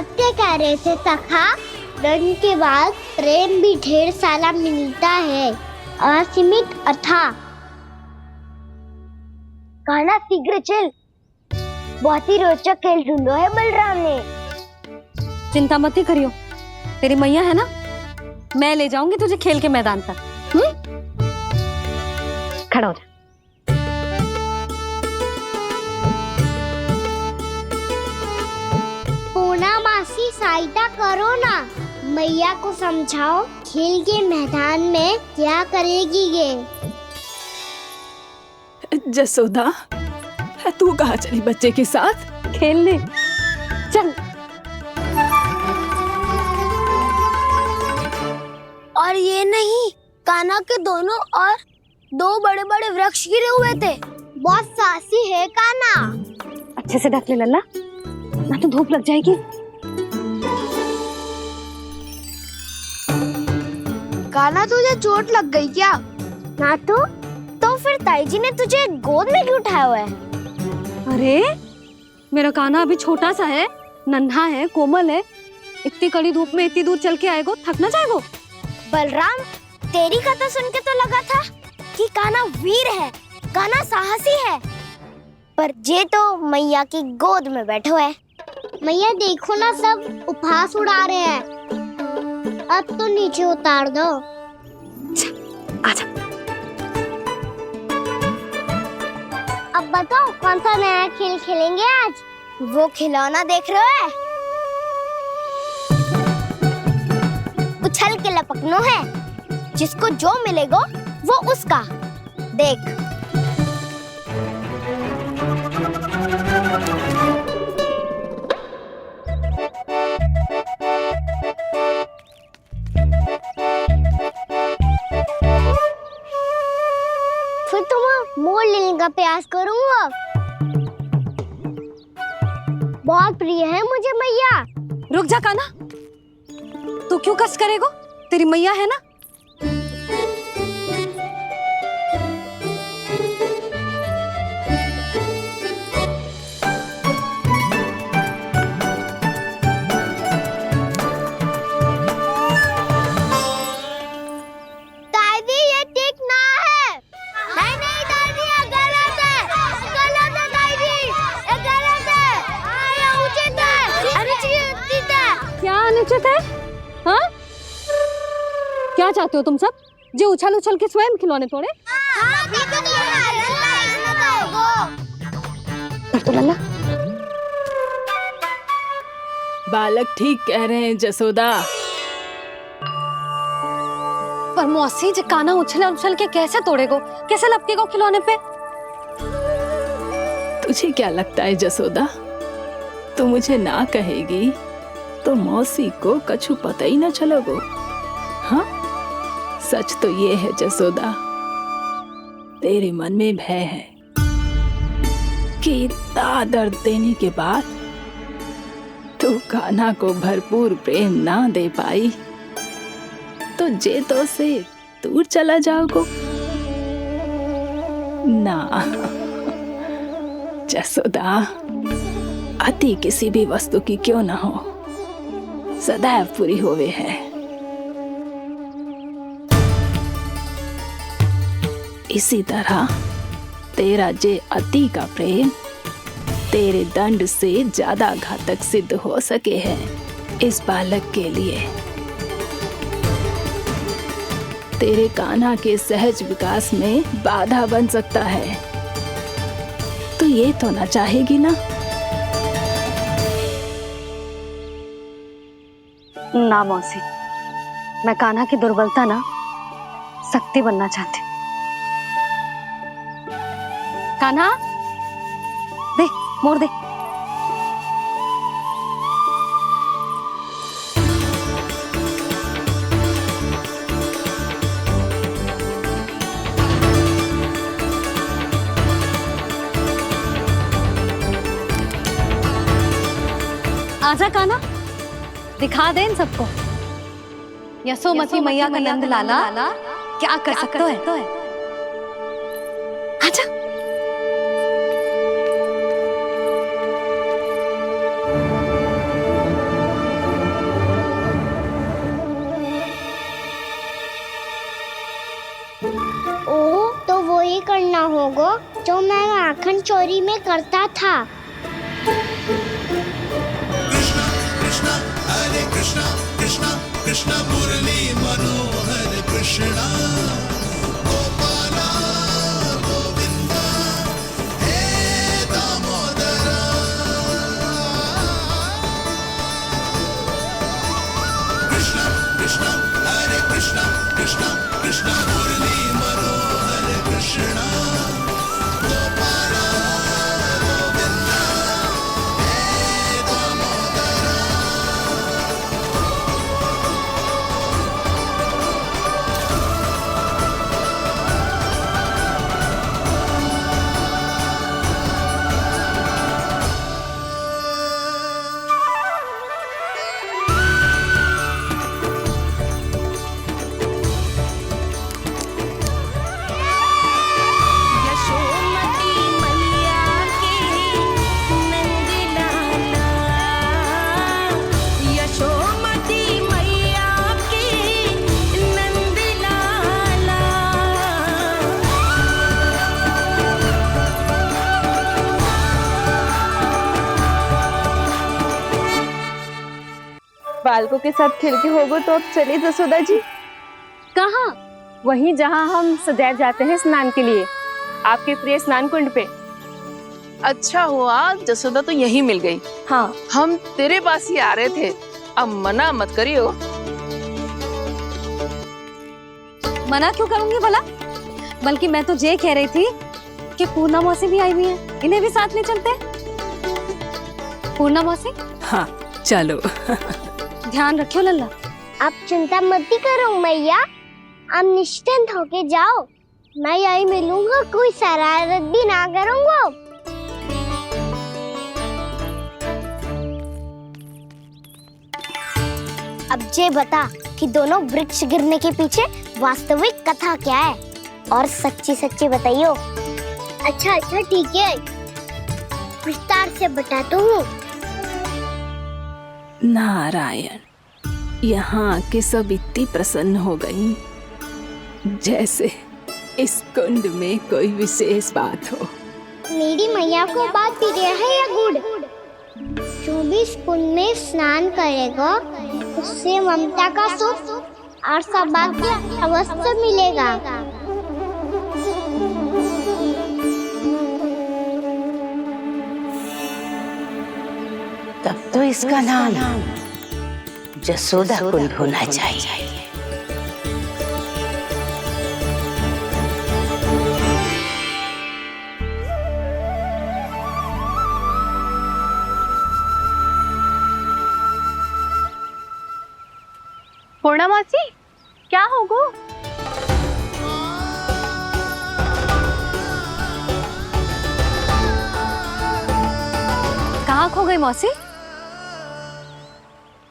सत्य कह रहे थे सखा, दंड के बाद प्रेम भी ढेर सारा मिलता है, असीमित अथाह। कान्हा शीघ्र चल, बहुत ही रोचक खेल ढूंढो है बलराम ने। चिंता मत ही करियो, तेरी मैया है ना, मैं ले जाऊंगी तुझे खेल के मैदान तक। खड़ा हो जा। पूना मासी सहायता करो ना, मैया को समझाओ खेल के मैदान में क्या करेगी ये। जसोदा, तू कहाँ चली बच्चे के साथ खेलने? चल। और ये नहीं, कान्हा के दोनों और दो बड़े बड़े वृक्ष गिरे हुए थे। बहुत साहसी है कान्हा। अच्छे से ढक ले लल्ला, ना तो धूप लग जाएगी। कान्हा तुझे चोट लग गई क्या? ना तो फिर ताई जी ने तुझे गोद में क्यों उठाया हुआ है? अरे मेरा कान्हा अभी छोटा सा है, नन्हा है, कोमल है। इतनी कड़ी धूप में इतनी दूर चल के आएगो, थक ना जाएगो। बलराम, तेरी कथा सुन के तो लगा था कि कान्हा वीर है, कान्हा साहसी है, पर ये तो मैया की गोद में बैठो है। मैया देखो ना, सब उपहास उड़ा रहे हैं। अब तो नीचे उतार दो। आजा। अब बताओ कौन सा नया खेल खेलेंगे आज? वो खिलौना देख रहे हो? उछल के लपकनो है, जिसको जो मिलेगा वो उसका। देख। फिर तुम मोड़ लेने का प्रयास करूंगा। बहुत प्रिय है मुझे मैया। रुक जा कान्हा, तू क्यों कष्ट करेगो? तेरी मैया है ना। दादी ये ठीक ना है। नहीं दादी, ये गलत है। गलत है दादी, ये गलत है। ये उचित है, अनुचित है। क्या अनुचित है? हाँ? क्या चाहते हो तुम सब? जो उछल उछल के स्वयं खिलौने तोड़े? तो लल्ला, बालक ठीक कह रहे हैं जसोदा। पर मौसी जी, कान्हा उछल उछल के कैसे तोड़ेगो, कैसे लपकेगो खिलौने पे? तुझे क्या लगता है जसोदा, तू मुझे ना कहेगी तो मौसी को कछु पता ही न चलोगो। हाँ, सच तो ये है जसोदा, तेरे मन में भय है कि इतना दर्द देने के बाद तू कान्हा को भरपूर प्रेम ना दे पाई तो जे तो से दूर चला जाओगो ना। जसोदा, अति किसी भी वस्तु की क्यों ना हो, सदैव पूरी होवे है। इसी तरह तेरा जे अति का प्रेम तेरे दंड से ज्यादा घातक सिद्ध हो सके है इस बालक के लिए। तेरे कान्हा के सहज विकास में बाधा बन सकता है, तो ये तो ना चाहेगी ना? ना मौसी, मैं कान्हा की दुर्बलता ना शक्ति बनना चाहती। कान्हा, दे, मोड़ दे। आजा कान्हा, दिखा दे इन सबको यशोमती मैया का नंद लाला क्या कर सकता है। आजा। माखन चोरी में करता था। बालकों के साथ खेल के होगो तो अब चले जसोदा जी। कहाँ? वहीं जहाँ हम सदैव जाते हैं स्नान के लिए, आपके प्रिय स्नान कुंड पे। अच्छा हुआ जसोदा तो यहीं मिल गई। हाँ, हम तेरे पास ही आ रहे थे, अब मना मत करियो। मना क्यों करूंगी भला? बल्कि मैं तो ये कह रही थी कि पूर्णा मौसी भी आई हुई है, इन्हें भी साथ ले चलते। पूर्णा मौसी, हाँ चलो। ध्यान रखियो लल्ला। आप चिंता मत करो मैया, आप निश्चिंत होके जाओ, मैं यही मिलूंगा, कोई शरारत भी ना करूंगा। अब ये बता कि दोनों वृक्ष गिरने के पीछे वास्तविक कथा क्या है, और सच्ची सच्ची बताइयो। अच्छा अच्छा ठीक है, विस्तार से बताता हूँ। नारायण, यहाँ के सब इतनी प्रसन्न हो गई जैसे इस कुंड में कोई विशेष बात हो। मेरी मैया को बात प्रिय है या गुड़? जो भी इस कुंड में स्नान करेगा उससे ममता का सुख और सौभाग्य अवश्य मिलेगा। तब तो इसका नाम जसोदा कुंड होना चाहिए। पूर्णा मौसी, क्या होगो? कहाँ खो गई मौसी?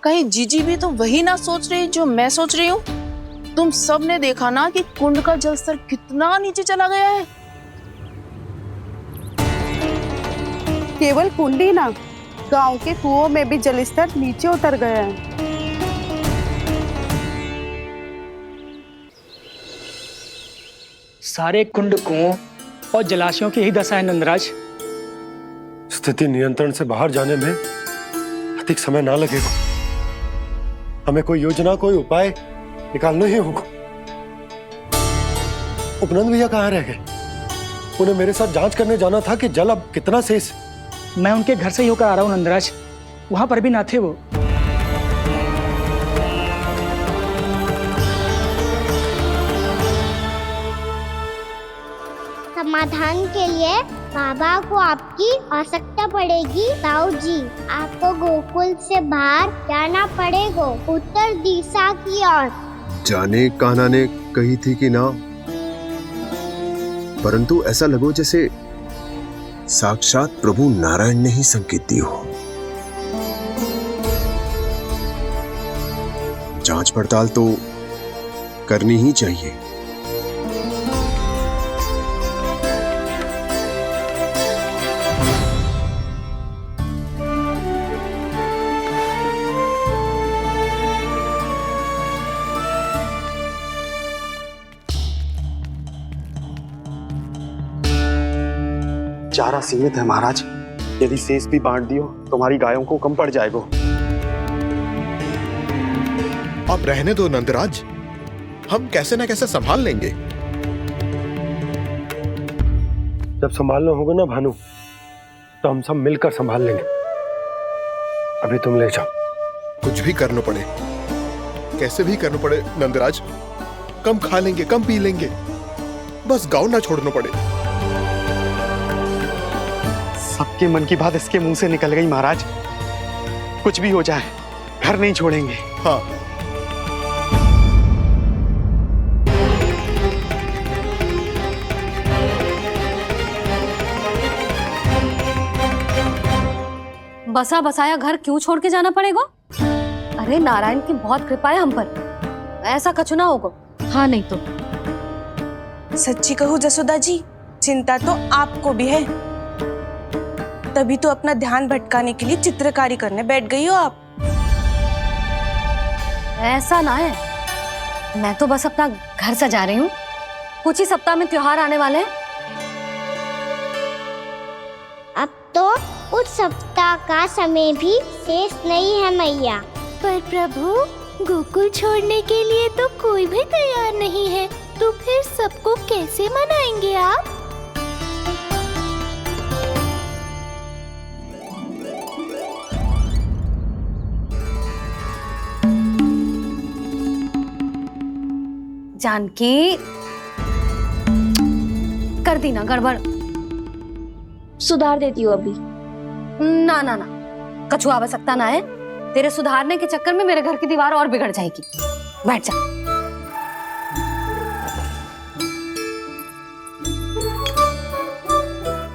कहीं जीजी भी तो वही ना सोच रही जो मैं सोच रही हूँ। तुम सब ने देखा ना कि कुंड का जलस्तर कितना नीचे चला गया है। केवल कुंड ही ना, गांव के कुओं में भी जलस्तर नीचे उतर गया है। सारे कुंड, कुओं और जलाशयों की यही दशा है नंदराज। स्थिति नियंत्रण से बाहर जाने में अधिक समय ना लगेगा। हमें कोई योजना, कोई उपाय निकालना ही होगा। उपनंद भैया कहाँ रह गए? उन्हें मेरे साथ जांच करने जाना था कि जल अब कितना शेष। मैं उनके घर से ही होकर आ रहा हूँ नंदराज, वहां पर भी ना थे वो। समाधान के लिए बाबा को आपकी आवश्यकता पड़ेगी। ताऊ जी, आपको गोकुल से बाहर जाना पड़ेगा, उत्तर दिशा की ओर। जाने कान्हा ने कही थी कि ना, परंतु ऐसा लगो जैसे साक्षात प्रभु नारायण ने ही संकेत दी हो। जांच पड़ताल तो करनी ही चाहिए। चारा सीमित है महाराज। यदि शेष भी बांट दियो तो हमारी गायों को कम पड़ जाएगा। अब रहने दो नंदराज, हम कैसे ना कैसे संभाल लेंगे। जब संभालना होगा ना भानु, तो हम सब मिलकर संभाल लेंगे। अभी तुम ले जाओ। कुछ भी करना पड़े, कैसे भी करना पड़े नंदराज, कम खा लेंगे, कम पी लेंगे, बस गांव ना छोड़ना पड़े। सबके मन की बात इसके मुंह से निकल गई महाराज। कुछ भी हो जाए घर नहीं छोड़ेंगे। हाँ, बसा बसाया घर क्यों छोड़ के जाना पड़ेगा? अरे नारायण की बहुत कृपा है हम पर, ऐसा कछु ना होगा। हाँ नहीं तो सच्ची कहूँ जसोदा जी, चिंता तो आपको भी है। तभी तो अपना ध्यान भटकाने के लिए चित्रकारी करने बैठ गई हो आप। ऐसा ना है, मैं तो बस अपना घर सजा रही हूँ। कुछ ही सप्ताह में त्योहार आने वाले हैं। अब तो उस सप्ताह का समय भी शेष नहीं है मैया। पर प्रभु, गोकुल छोड़ने के लिए तो कोई भी तैयार नहीं है, तो फिर सबको कैसे मनाएंगे आप? जानकी, कर दी ना गड़बड़। सुधार देती हूँ अभी। ना ना ना, कछु आवश्यकता ना है। तेरे सुधारने के चक्कर में मेरे घर की दीवार और बिगड़ जाएगी। बैठ जा।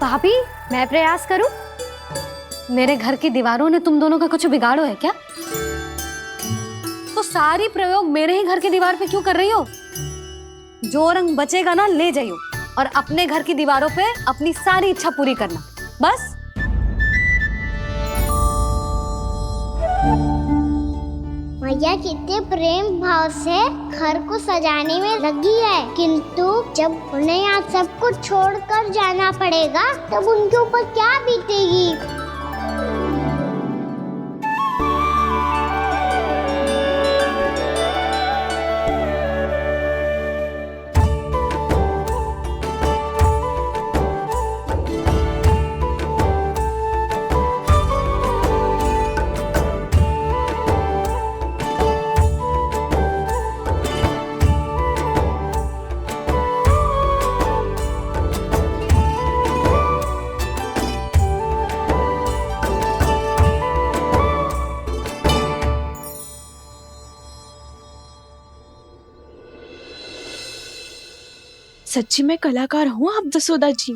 भाभी, मैं प्रयास करूं? मेरे घर की दीवारों ने तुम दोनों का कुछ बिगाड़ो है क्या? तो सारी प्रयोग मेरे ही घर की दीवार पे क्यों कर रही हो? जो रंग बचेगा ना ले जाइयो, और अपने घर की दीवारों पे अपनी सारी इच्छा पूरी करना, बस। मैया कितने प्रेम भाव से घर को सजाने में लगी है, किंतु जब उन्हें यहाँ सब कुछ छोड़कर जाना पड़ेगा तब उनके ऊपर क्या बीतेगी? सच्ची में कलाकार हूँ आप जसोदा जी।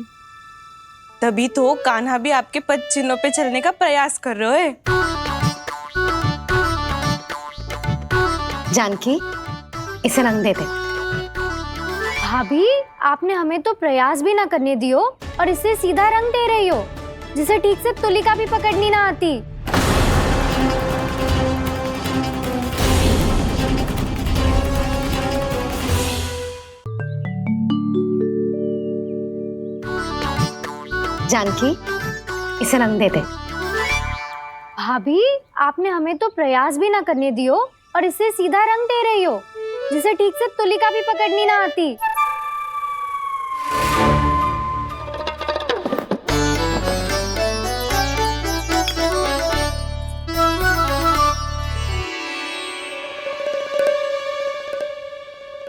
तभी तो कान्हा भी आपके पद चिन्हों पे चलने का प्रयास कर रहे है। जानकी, इसे रंग दे दे। भाभी, आपने हमें तो प्रयास भी ना करने दियो और इसे सीधा रंग दे रही हो, जिसे ठीक से तुलिका भी पकड़नी ना आती। जानकी, इसे रंग दे दे। भाभी, आपने हमें तो प्रयास भी ना करने दियो और इसे सीधा रंग दे रही हो, जिसे ठीक से तुलिका भी पकड़नी ना आती।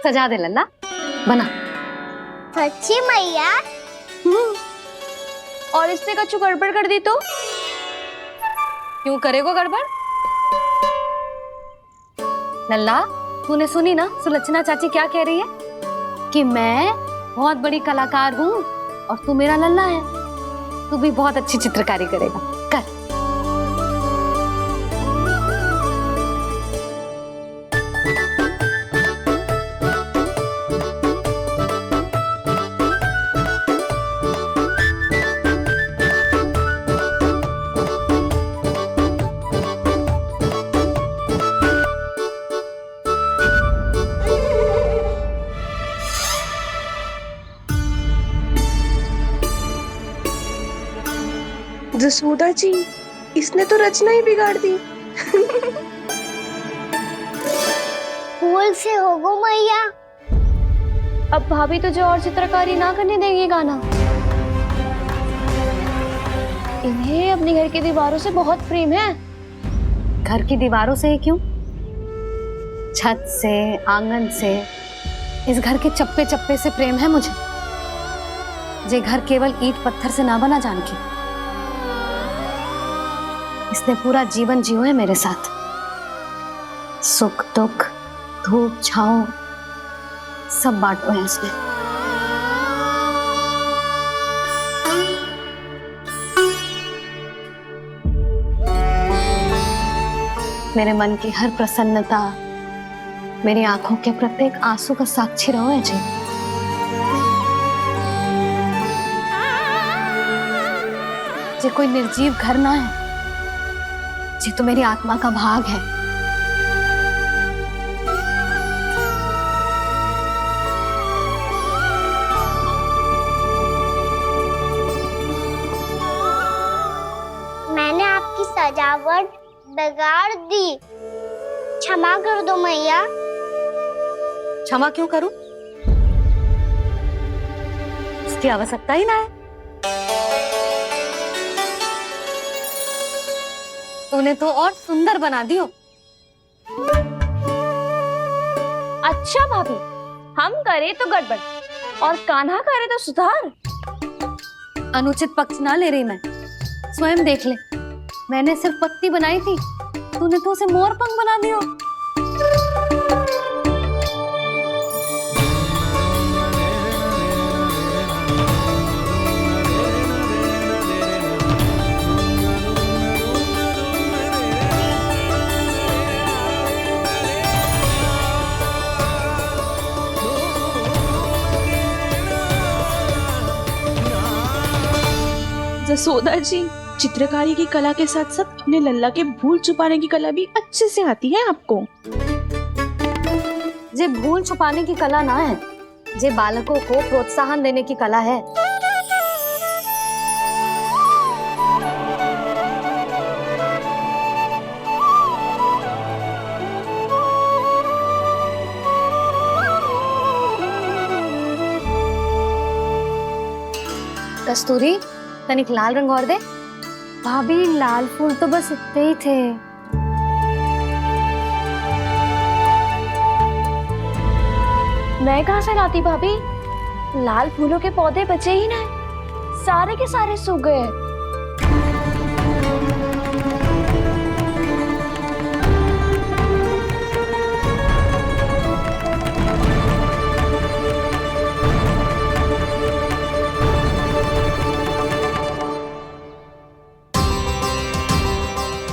सजा दे लल्ला, बना। सच्ची मैया? और इसने कछु गड़बड़ कर दी तो? क्यों करेगो गड़बड़? लल्ला, तूने सुनी ना सुलक्षणा चाची क्या कह रही है? कि मैं बहुत बड़ी कलाकार हूँ और तू मेरा लल्ला है। तू भी बहुत अच्छी चित्रकारी करेगा, कर। जसोदा जी, इसने तो रचना ही बिगाड़ दी। फूल से होगो मैया। अब भाभी तुझे और चित्रकारी ना करने देंगी गाना। इन्हें अपने घर की दीवारों से बहुत प्रेम है। घर की दीवारों से ही क्यों, छत से, आंगन से, इस घर के चप्पे चप्पे से प्रेम है मुझे। जे घर केवल ईंट पत्थर से ना बना जानकी, इसने पूरा जीवन जियो है मेरे साथ। सुख दुख, धूप छांव सब बांटो है इसने। मेरे मन की हर प्रसन्नता, मेरी आंखों के प्रत्येक आंसू का साक्षी रहो है जी। जे कोई निर्जीव घर ना है, जी तो मेरी आत्मा का भाग है। मैंने आपकी सजावट बिगाड़ दी, क्षमा कर दो मैया। क्षमा क्यों करूं? इसकी आवश्यकता ही ना है। तूने तो और सुंदर बना दियो। अच्छा भाभी, हम करे तो गड़बड़ और कान्हा करे तो सुधार। अनुचित पक्ष ना ले रही मैं, स्वयं देख ले। मैंने सिर्फ पत्ती बनाई थी, तूने तो उसे मोर पंख बना दियो। जसोदा जी, चित्रकारी की कला के साथ साथ अपने लल्ला के भूल छुपाने की कला भी अच्छे से आती है आपको। जे भूल छुपाने की कला ना है, जे बालकों को प्रोत्साहन देने की कला है। कस्तूरी, तनिक लाल रंग और दे। भाभी, लाल फूल तो बस इतने ही थे। मैं कहाँ से लाती भाभी? लाल फूलों के पौधे बचे ही ना, सारे के सारे सूख गए।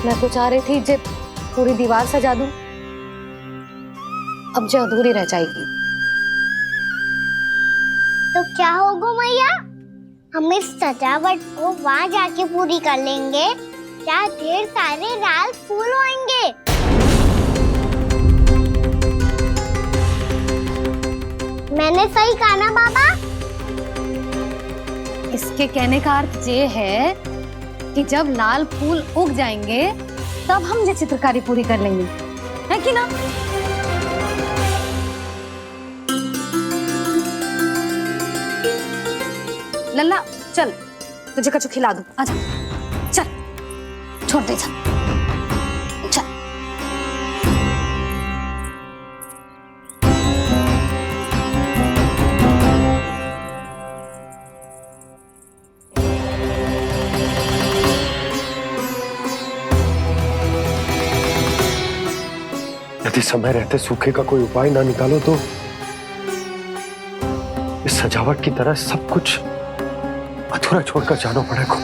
मैं तो चाह रही थी जब पूरी दीवार सजा दूं, अब जो अधूरी रह जाएगी। तो क्या होगा मैया, हम इस सजावट को वहाँ जाके पूरी कर लेंगे, जहाँ ढेर सारे लाल फूल होंगे। मैंने सही कहा ना बाबा? इसके कहने का अर्थ ये है कि जब लाल फूल उग जाएंगे तब हम ये चित्रकारी पूरी कर लेंगे, है कि ना? लल्ला चल, तुझे कछु खिला दूं, आजा, चल, छोड़ दे, चल। यदि समय रहते सूखे का कोई उपाय ना निकालो तो इस सजावट की तरह सब कुछ अधूरा छोड़कर जाना पड़ेगा।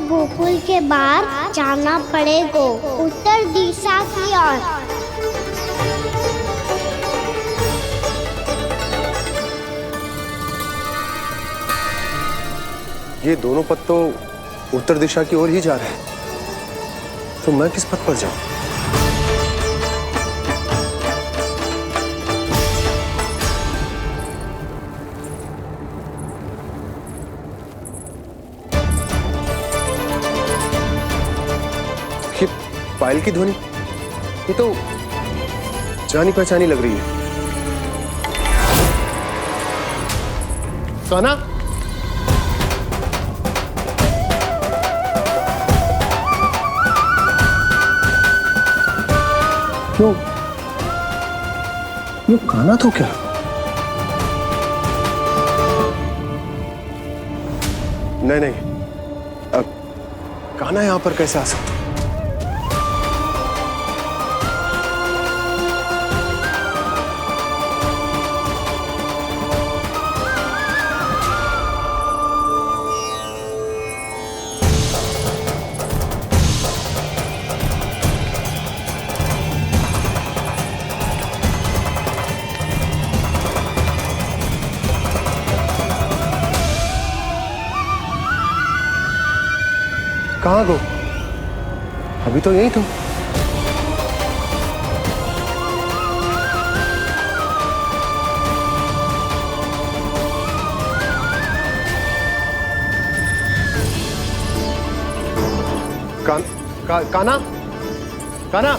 गोकुल के बाहर जाना पड़ेगा, उत्तर दिशा की ओर। ये दोनों पथ तो उत्तर दिशा की ओर ही जा रहे हैं, तो मैं किस पथ पर जाऊं? ये पायल की ध्वनि, ये तो जानी पहचानी लग रही है। कान्हा, क्यों? ये कान्हा तो क्या? नहीं नहीं, अब कान्हा यहां पर कैसे आ सकता? कहाँ गो? अभी तो यही तो। कान्हा, कान्हा,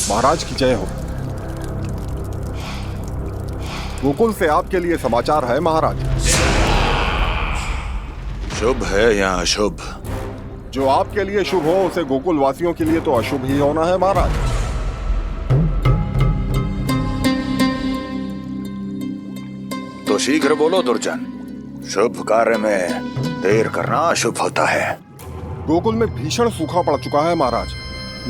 महाराज की जय हो। गोकुल से आपके लिए समाचार है महाराज। शुभ है या अशुभ? जो आपके लिए शुभ हो उसे गोकुल वासियों के लिए तो अशुभ ही होना है महाराज। तो शीघ्र बोलो दुर्जन, शुभ कार्य में देर करना अशुभ होता है। गोकुल में भीषण सूखा पड़ चुका है महाराज।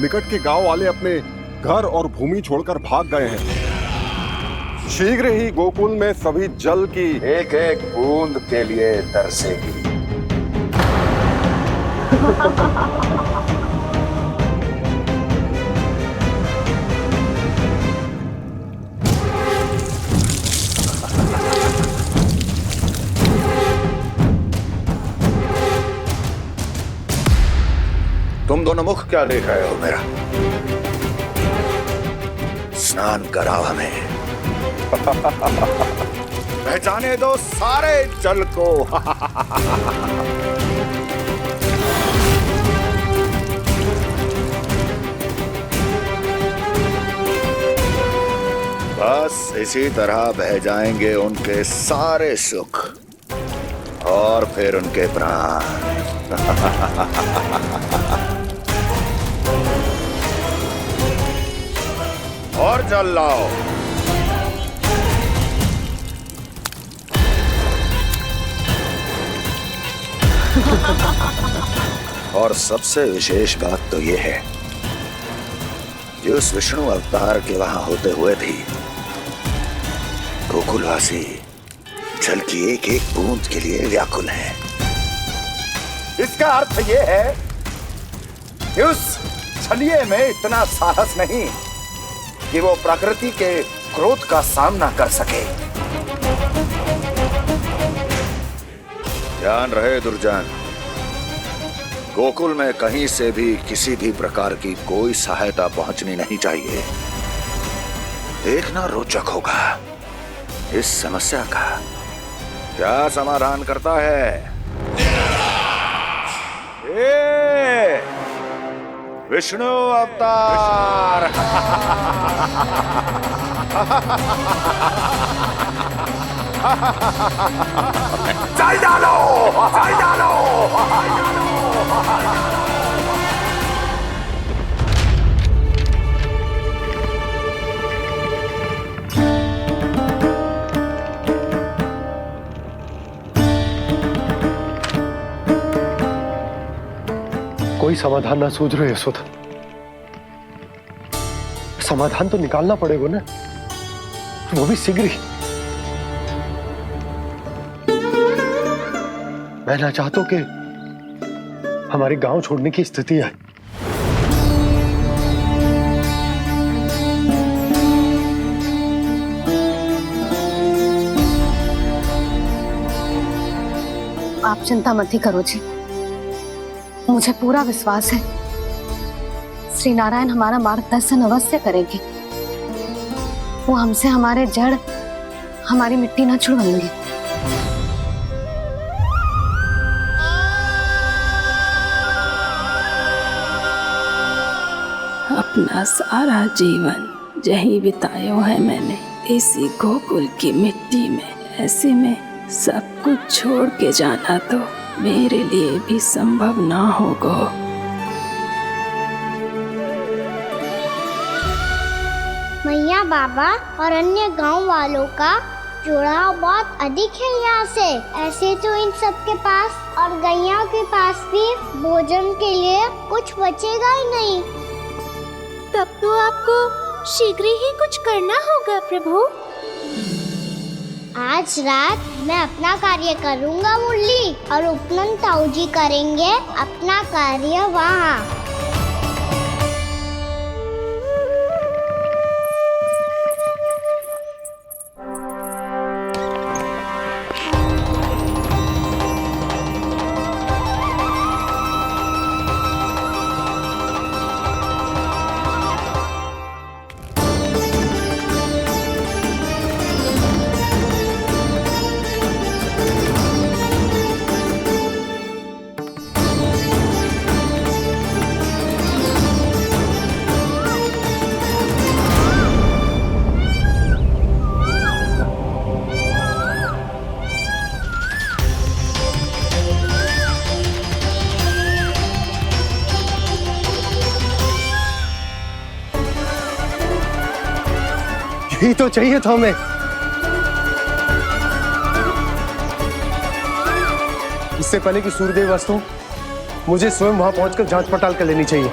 निकट के गांव वाले अपने घर और भूमि छोड़कर भाग गए हैं। शीघ्र ही गोकुल में सभी जल की एक एक बूंद के लिए तरसेगी। तुम दोनों मुख क्या देख रहे हो मेरा? स्नान कराओ हमें। पहचाने दो सारे जल को। बस इसी तरह बह जाएंगे उनके सारे सुख और फिर उनके प्राण। और जल लाओ। और सबसे विशेष बात तो ये है, जो उस विष्णु अवतार के वहां होते हुए भी गोकुलवासी जल की एक एक बूंद के लिए व्याकुल हैं। इसका अर्थ ये है कि उस छलिए में इतना साहस नहीं कि वो प्रकृति के क्रोध का सामना कर सके। ध्यान रहे दुर्जन, गोकुल में कहीं से भी किसी भी प्रकार की कोई सहायता पहुंचनी नहीं चाहिए। देखना रोचक होगा इस समस्या का क्या समाधान करता है। विष्णु अवतार। चल डालो, चल डालो। कोई समाधान ना सूझ रहे यशोदा। समाधान तो निकालना पड़ेगा ना, वो भी शीघ्र ही। मैं ना चाहता हूं कि हमारे गांव छोड़ने की स्थिति आए। आप चिंता मत ही करो जी, मुझे पूरा विश्वास है श्री नारायण हमारा मार्गदर्शन अवश्य करेंगे। वो हमसे हमारे जड़, हमारी मिट्टी ना छुड़वाएंगे। अपना सारा जीवन यही बिताया है मैंने, इसी गोकुल की मिट्टी में। ऐसे में सब कुछ छोड़ के जाना तो मेरे लिए भी संभव ना होगा। मैया, बाबा और अन्य गांव वालों का जुड़ाव बहुत अधिक है यहाँ से। ऐसे तो इन सब के पास और गैया के पास भी भोजन के लिए कुछ बचेगा ही नहीं। तब तो आपको शीघ्र ही कुछ करना होगा प्रभु। आज रात मैं अपना कार्य करूँगा मुरली, और उपनंद ताऊ जी करेंगे अपना कार्य वहाँ। यही तो चाहिए था हमें। इससे पहले कि सूर्यदेव अस्त हो, मुझे स्वयं वहां पहुंचकर जांच पड़ताल कर लेनी चाहिए।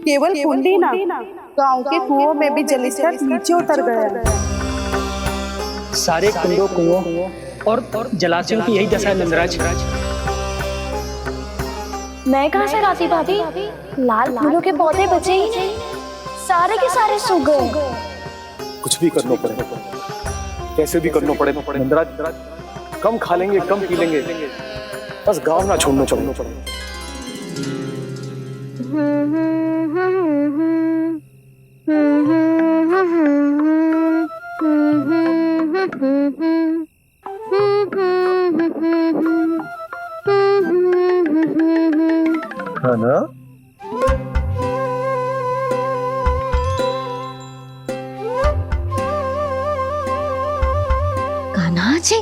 केवल कुंडी ना, गांव के कुओं में भी जलस्तर नीचे उतर गया है। सारे कुंडों, कुओं और जलाशयों की यही दशा है नंदराज। मैं कहाँ से लाती भाभी? लाल फूलों के पौधे बचे ही नहीं, सारे के सारे सूख गए। कुछ भी करना पड़ेगा, कैसे भी करना पड़ेगा नंदराज। कम खा लेंगे, कम पी लेंगे, बस गांव ना छोड़ना पड़ेगा। है ना? कान्हा जी,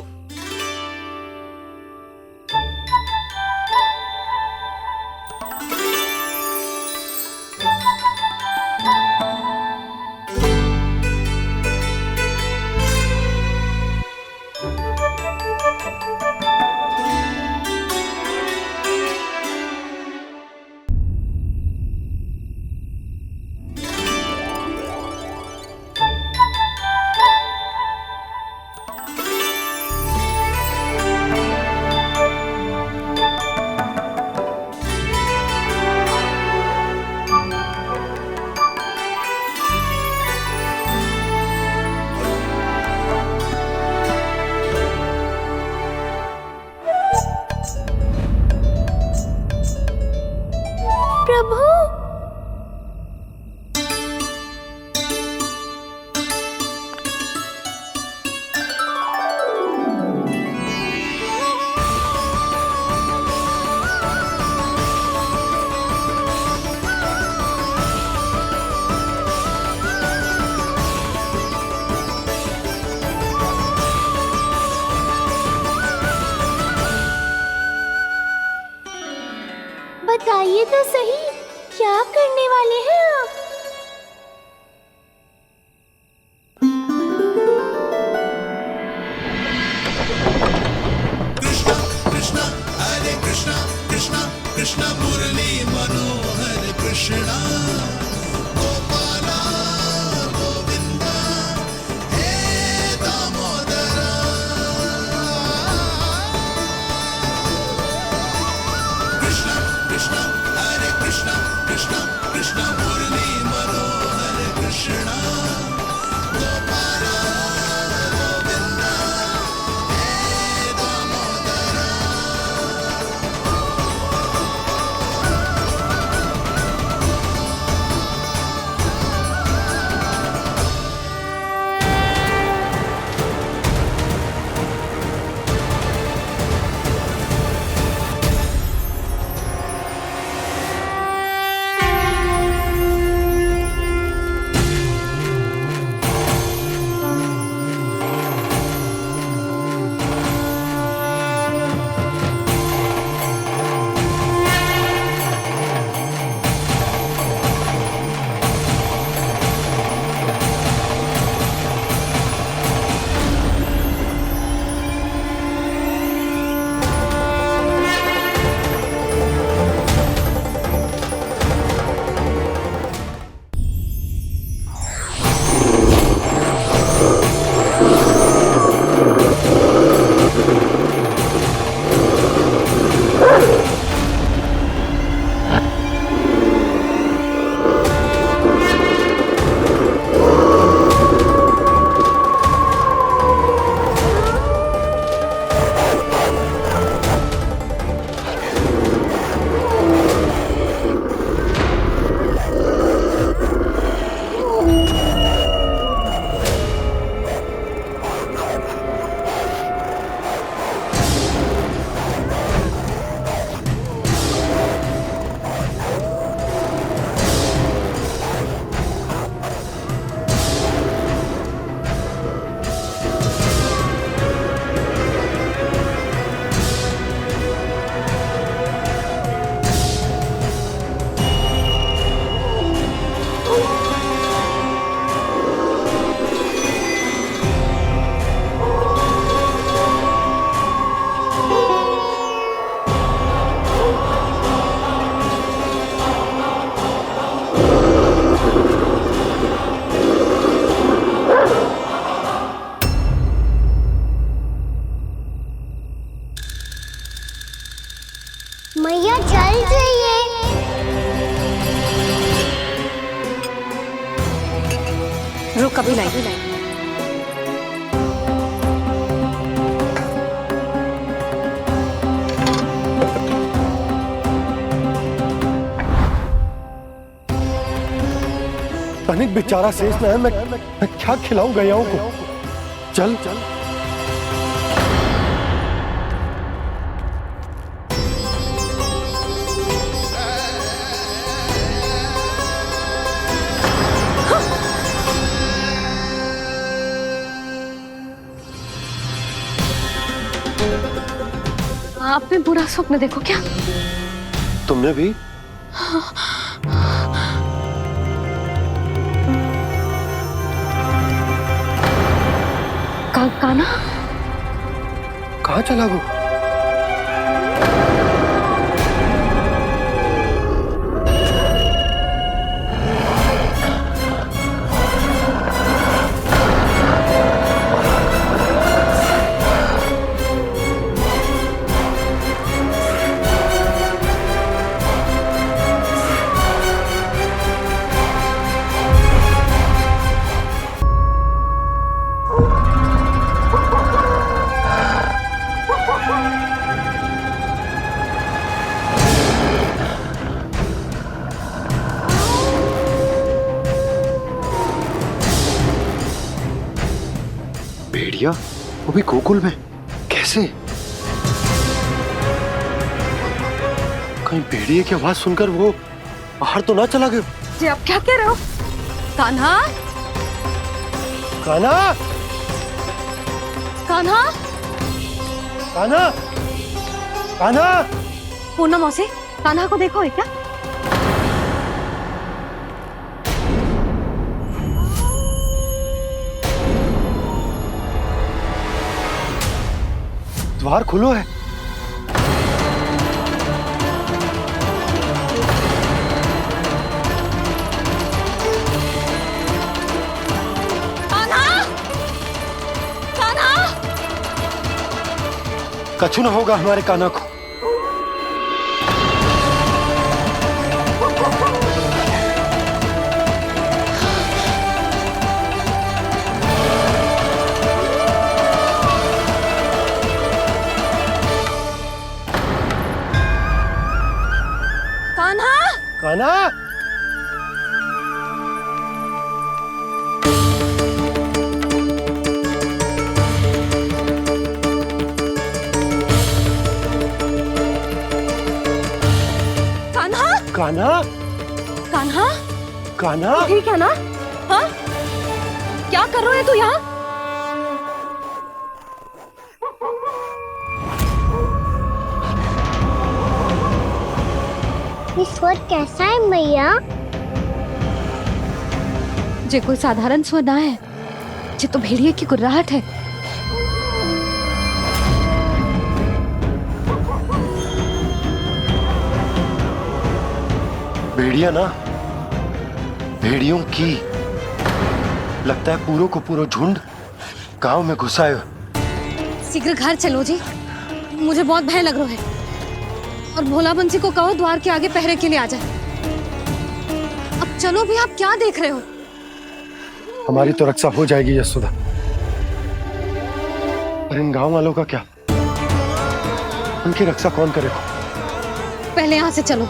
बताइए तो सही, क्या करने वाले हैं आप? कृष्ण मुरली मनोहर कृष्णा गोपाला गोविंदा हे दामोदरा। कृष्ण कृष्ण हरे कृष्ण कृष्ण कृष्ण मुरली मनोहर कृष्णा गोपाला गोविंदा हे दामोदरा। मैया जल जाइए। रुक, कभी लाई। तनिक बेचारा शेष न है, मैं क्या खिलाऊं गयाओं को? चल चल। आपने बुरा स्वप्न देखो क्या? तुमने भी? काना कहाँ चला गो? भेड़िया, वो भी गोकुल में? कैसे? कहीं भेड़िए की आवाज सुनकर वो बाहर तो ना चला गया? जी आप क्या कह रहे हो? कान्हा, कान्हा, कान्हा, कान्हा, कान्हा। पूनम मौसी, कान्हा को देखो है क्या? द्वार खुलो है। कछु ना होगा हमारे कान्हा को। कान्हा, कान्हा, कान्हा, कान्हा, कान्हा, ठीक है ना? हाँ? क्या कर रहे हो तू यहाँ? ये स्वर कैसा है मैया? जे कोई साधारण स्वर ना है, जे तो भेड़िए की गुर्राहट है। भेड़िया ना, भेड़ियों की। लगता है पूरो को पूरो झुंड गांव में घुसा है। शीघ्र घर चलो जी, मुझे बहुत भय लग रहा है। और भोला बंसी को कहो द्वार के आगे पहरे के लिए आ जाए। अब चलो भी, आप क्या देख रहे हो? हमारी तो रक्षा हो जाएगी यशोदा, पर इन गांव वालों का क्या? उनकी रक्षा कौन करेगा? पहले यहाँ से चलो।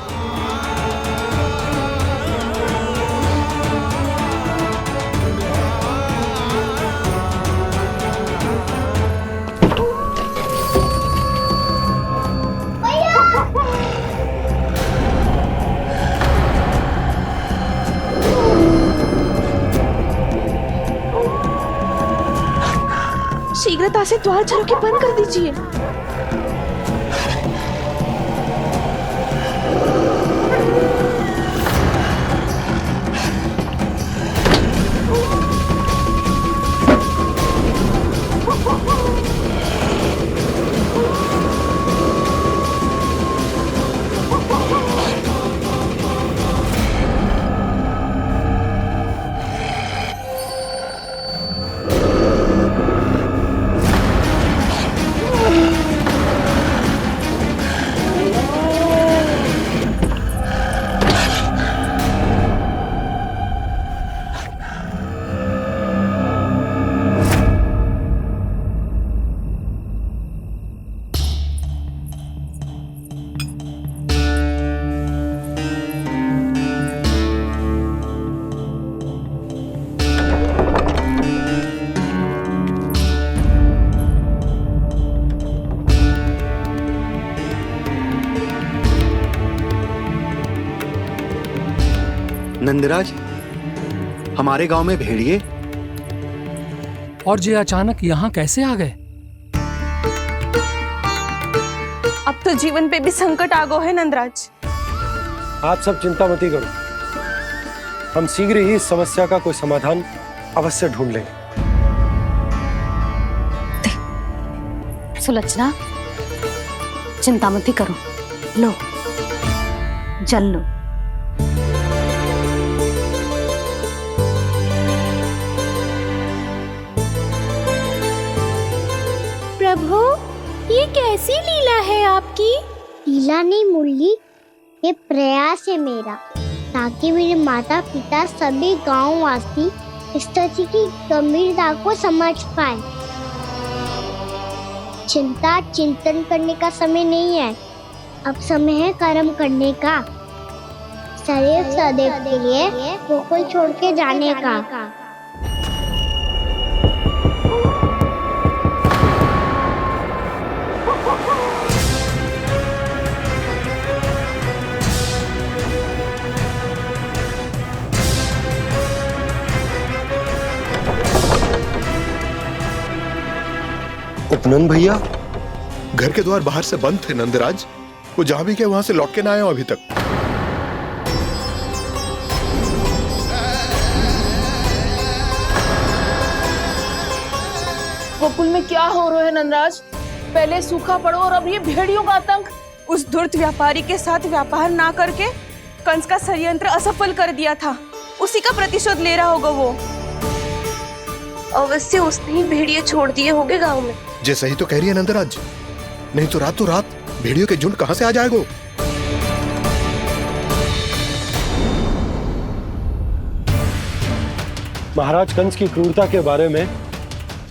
शीघ्रता से द्वार चलो के बंद कर दीजिए। नंदराज, हमारे गांव में भेड़िए और ये अचानक यहाँ कैसे आ गए? अब तो जीवन पे भी संकट आ गो है नंदराज। आप सब चिंता मत करो, हम शीघ्र ही इस समस्या का कोई समाधान अवश्य ढूंढ लेंगे। सुलक्षणा, चिंता मत करो, लो जल लो। प्रभु, ये कैसी लीला है आपकी? लीला नहीं मुरली, ये प्रयास है मेरा, ताकि मेरे माता पिता सभी गांव वासी इस स्थिति की गंभीरता को समझ पाए। चिंता चिंतन करने का समय नहीं है, अब समय है कर्म करने का। सदैव सदैव के लिए गोकुल छोड़ के जाने का। उपनंद भैया, घर के द्वार बाहर से बंद थे नंदराज। वो जहां भी गए वहां से लौट के ना आए हो अभी तक। गोकुल में क्या हो रहा है नंदराज? पहले सूखा पड़ो और अब ये भेड़ियों का आतंक। उस धूर्त व्यापारी के साथ व्यापार ना करके कंस का षड्यंत्र असफल कर दिया था, उसी का प्रतिशोध ले रहा होगा वो। अवश्य उसने ही भेड़िए छोड़ दिए होंगे गांव में। जैसा ही तो कह रही है नंदराज, नहीं तो रात भेड़ियों के झुंड कहां से आ जाएगा? महाराज कंस की क्रूरता के बारे में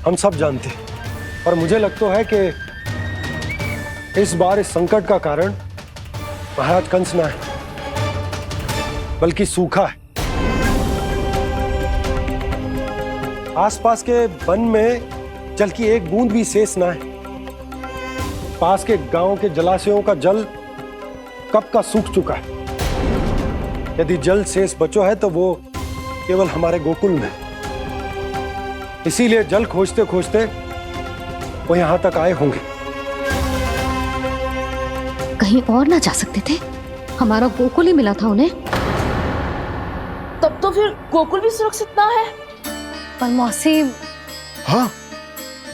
हम सब जानते हैं, और मुझे लगता है कि इस बार इस संकट का कारण महाराज कंस ना है, बल्कि सूखा है। आसपास के वन में जल की एक बूंद भी शेष ना है। पास के गांव के जलाशयों का जल कब का सूख चुका है। यदि जल शेष बचो है तो वो केवल हमारे गोकुल में। इसीलिए जल खोजते खोजते वो यहां तक आए होंगे। कहीं और ना जा सकते थे? हमारा गोकुल ही मिला था उन्हें। तब तो फिर गोकुल भी सुरक्षित ना है। पर मौसी, हाँ,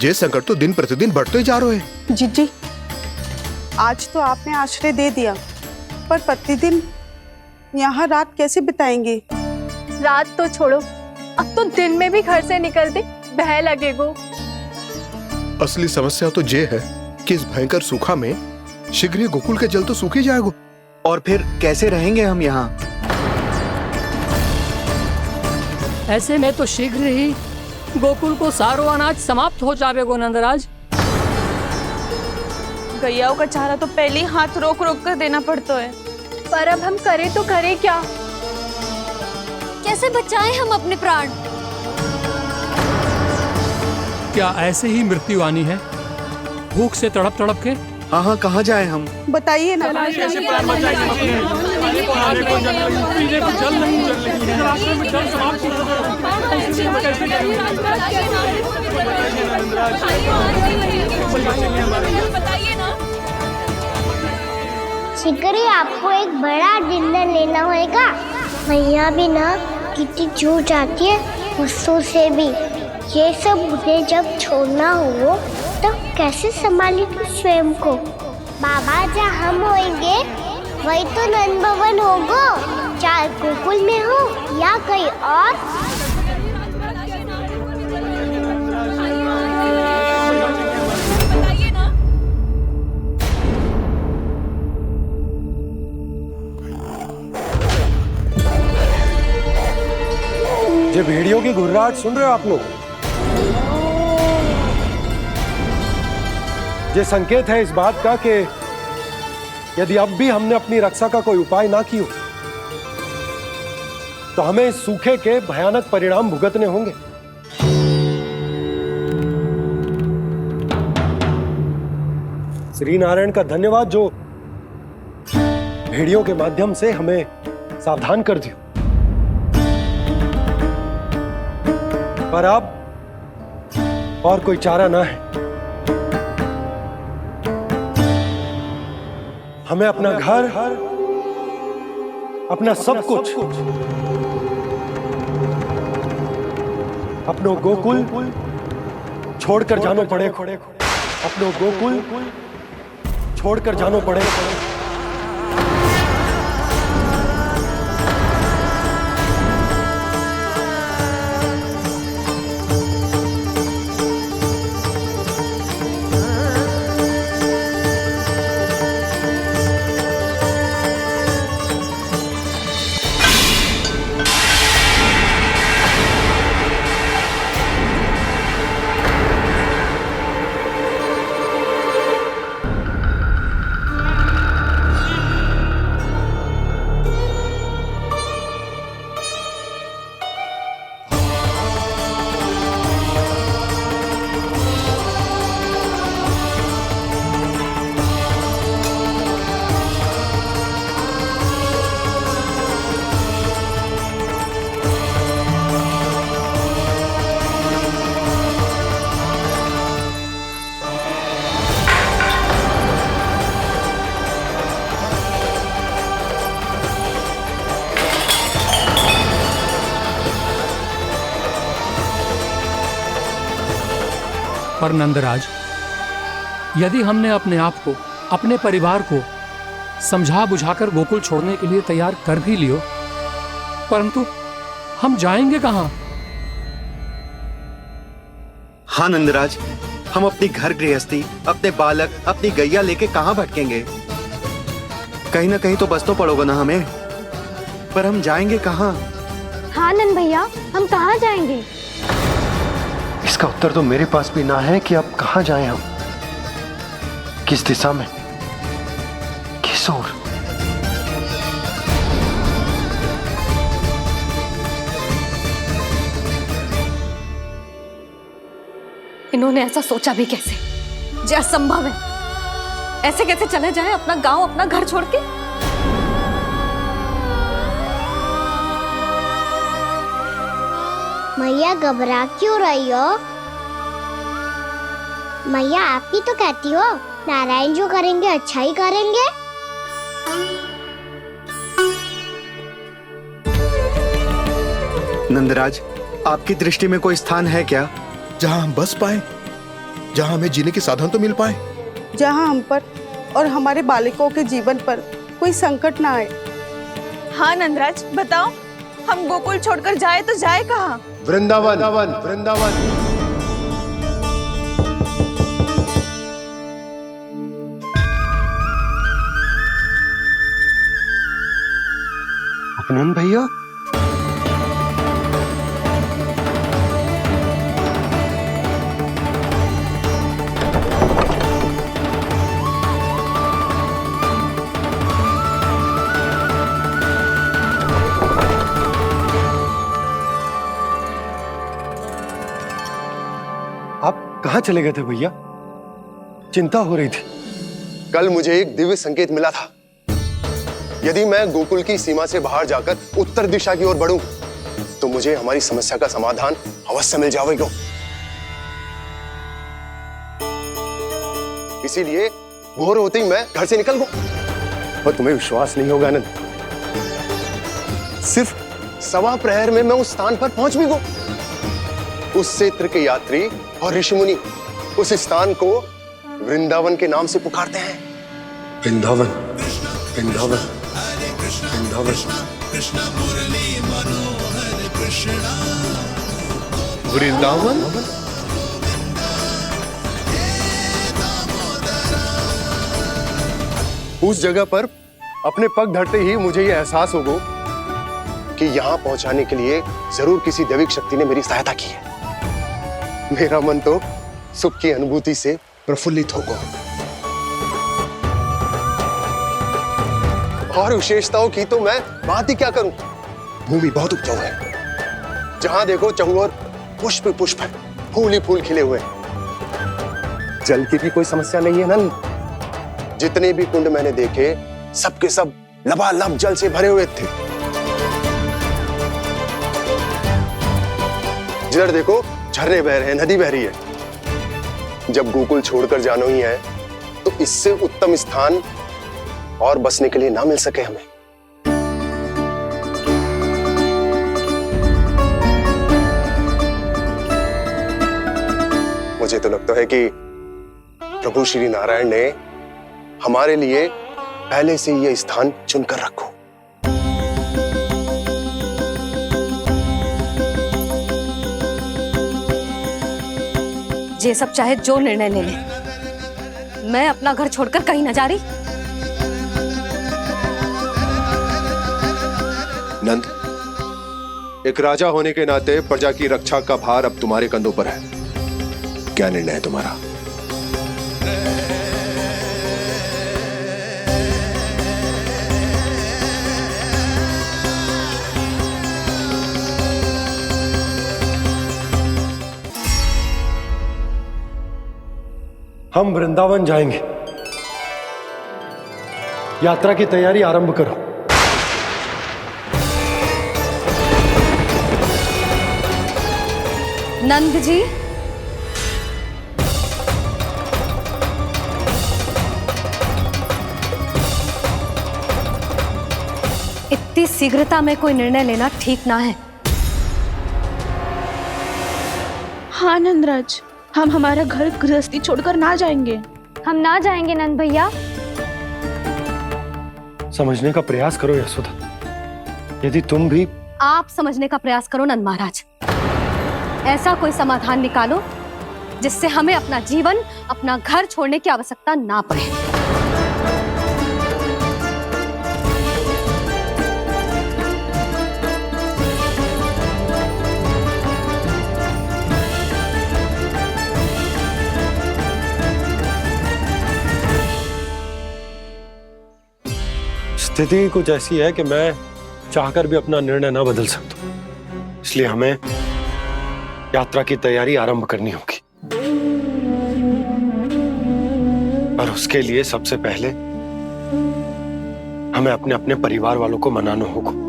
ये संकट तो दिन प्रतिदिन बढ़ते जा रहे हैं। जीजी, आज तो आपने आश्रय दे दिया, पर प्रतिदिन यहाँ रात कैसे बिताएंगे? रात तो छोड़ो, अब तो दिन में भी घर से निकलते भय लगेगो। असली समस्या तो ये है कि इस भयंकर सूखा में शीघ्र ही गोकुल के जल तो सूख ही जाएगा। और फिर कैसे रहेंगे हम यहाँ? ऐसे में तो शीघ्र ही गोकुल को सारो अनाज समाप्त हो जाएगो नंदराज। गैयाओं का चारा तो पहले ही हाथ रोक रोक कर देना पड़ता है। पर अब हम करें तो करें क्या? कैसे बचाएं हम अपने प्राण? क्या ऐसे ही मृत्यु आनी है, भूख से तड़प तड़प के? हाँ, कहाँ जाएं हम? बताइए ना। शिकारी, आपको एक बड़ा डिनर लेना होगा। मैया भी ना कितनी जूझ जाती है गुस्सों से भी। ये सब उन्हें जब छोड़ना हो तो कैसे संभाली तू स्वयं को? बाबा जहाँ हम होंगे वही तो नंद भवन होगा, चाहे गोकुल में हो या कहीं और। ये भेड़ियों की घुर्राहट सुन रहे हो आप लोग? ये संकेत है इस बात का कि यदि अब भी हमने अपनी रक्षा का कोई उपाय ना किया तो हमें इस सूखे के भयानक परिणाम भुगतने होंगे। श्री नारायण का धन्यवाद जो भेड़ियों के माध्यम से हमें सावधान कर दिया। पर अब और कोई चारा ना है। हमें अपना घर, अपना सब कुछ, अपनो गोकुल छोड़कर जानो पड़े। अपनो गोकुल छोड़कर जानो पड़े। पर नंदराज, यदि हमने अपने आप को, अपने परिवार को समझा बुझाकर गोकुल छोड़ने के लिए तैयार कर भी लियो, परंतु हम जाएंगे कहाँ? हाँ नंदराज, हम अपनी घर गृहस्थी, अपने बालक, अपनी गैया लेके कहाँ भटकेंगे? कहीं ना कहीं तो बस तो पड़ोगे ना हमें, पर हम जाएंगे कहाँ? हाँ नंद भैया, हम कहाँ जाएंगे? इसका उत्तर तो मेरे पास भी ना है कि अब कहाँ जाएं हम, किस दिशा में, किस ओर। इन्होंने ऐसा सोचा भी कैसे? जो असंभव है। ऐसे कैसे चले जाए अपना गांव, अपना घर छोड़ के? मैया घबरा क्यों रही हो? मैया आप ही तो कहती हो नारायण जो करेंगे अच्छा ही करेंगे। नंदराज, आपकी दृष्टि में कोई स्थान है क्या जहां हम बस पाए, जहां हमें जीने के साधन तो मिल पाए, जहाँ हम पर और हमारे बालकों के जीवन पर कोई संकट ना आए? हाँ नंदराज, बताओ हम गोकुल छोड़कर जाए तो जाए कहाँ? वृंदावन, वृंदावन। नंद भैया, आप कहाँ चले गए थे भैया? चिंता हो रही थी। कल मुझे एक दिव्य संकेत मिला था। यदि मैं गोकुल की सीमा से बाहर जाकर उत्तर दिशा की ओर बढ़ूं, तो मुझे हमारी समस्या का समाधान अवश्य मिल जाएगा। इसीलिए भोर होते ही मैं घर से निकल गया। और तुम्हें विश्वास नहीं होगा आनंद, सिर्फ 1.25 प्रहर में मैं उस स्थान पर पहुंच भी गया। उस क्षेत्र के यात्री और ऋषिमुनि उस स्थान को वृंदावन के नाम से पुकारते हैं। वृंदावन, वृंदावन, वृंदावन। वृंदावन? उस जगह पर अपने पग धरते ही मुझे यह एहसास होगा कि यहां पहुंचाने के लिए जरूर किसी दैविक शक्ति ने मेरी सहायता की है। मेरा मन तो सुख की अनुभूति से प्रफुल्लित होगा। और विशेषताओं की तो मैं बात ही क्या करूं। भूमि बहुत उपजाऊ है, जहां देखो चहुओर पुष्प पुष्प है, फूल ही फूल खिले हुए हैं। जल की भी कोई समस्या नहीं है नंद। जितने भी कुंड मैंने देखे, सबके सब लबालब जल से भरे हुए थे। जिधर देखो झरने बह रहे हैं, नदी बह रही है। जब गोकुल छोड़कर जाना ही है, तो इससे उत्तम स्थान और बसने के लिए ना मिल सके हमें। मुझे तो लगता है कि प्रभु श्री नारायण ने हमारे लिए पहले से यह स्थान चुनकर रखो। ये सब चाहे जो निर्णय ले ले, मैं अपना घर छोड़कर कहीं न जा रही। नंद, एक राजा होने के नाते प्रजा की रक्षा का भार अब तुम्हारे कंधों पर है। क्या निर्णय है तुम्हारा? हम वृंदावन जाएंगे। यात्रा की तैयारी आरंभ करो। नंद जी, इतनी शीघ्रता में कोई निर्णय लेना ठीक ना है। हाँ नंदराज, हम हमारा घर गृहस्थी छोड़कर ना जाएंगे। हम ना जाएंगे नंद भैया। समझने का प्रयास करो यशोदा। यदि तुम भी आप समझने का प्रयास करो नंद महाराज। ऐसा कोई समाधान निकालो जिससे हमें अपना जीवन, अपना घर छोड़ने की आवश्यकता ना पड़े। स्थिति कुछ ऐसी है कि मैं चाहकर भी अपना निर्णय ना बदल सकता, इसलिए हमें यात्रा की तैयारी आरंभ करनी होगी। और उसके लिए सबसे पहले हमें अपने अपने परिवार वालों को मनाना होगा।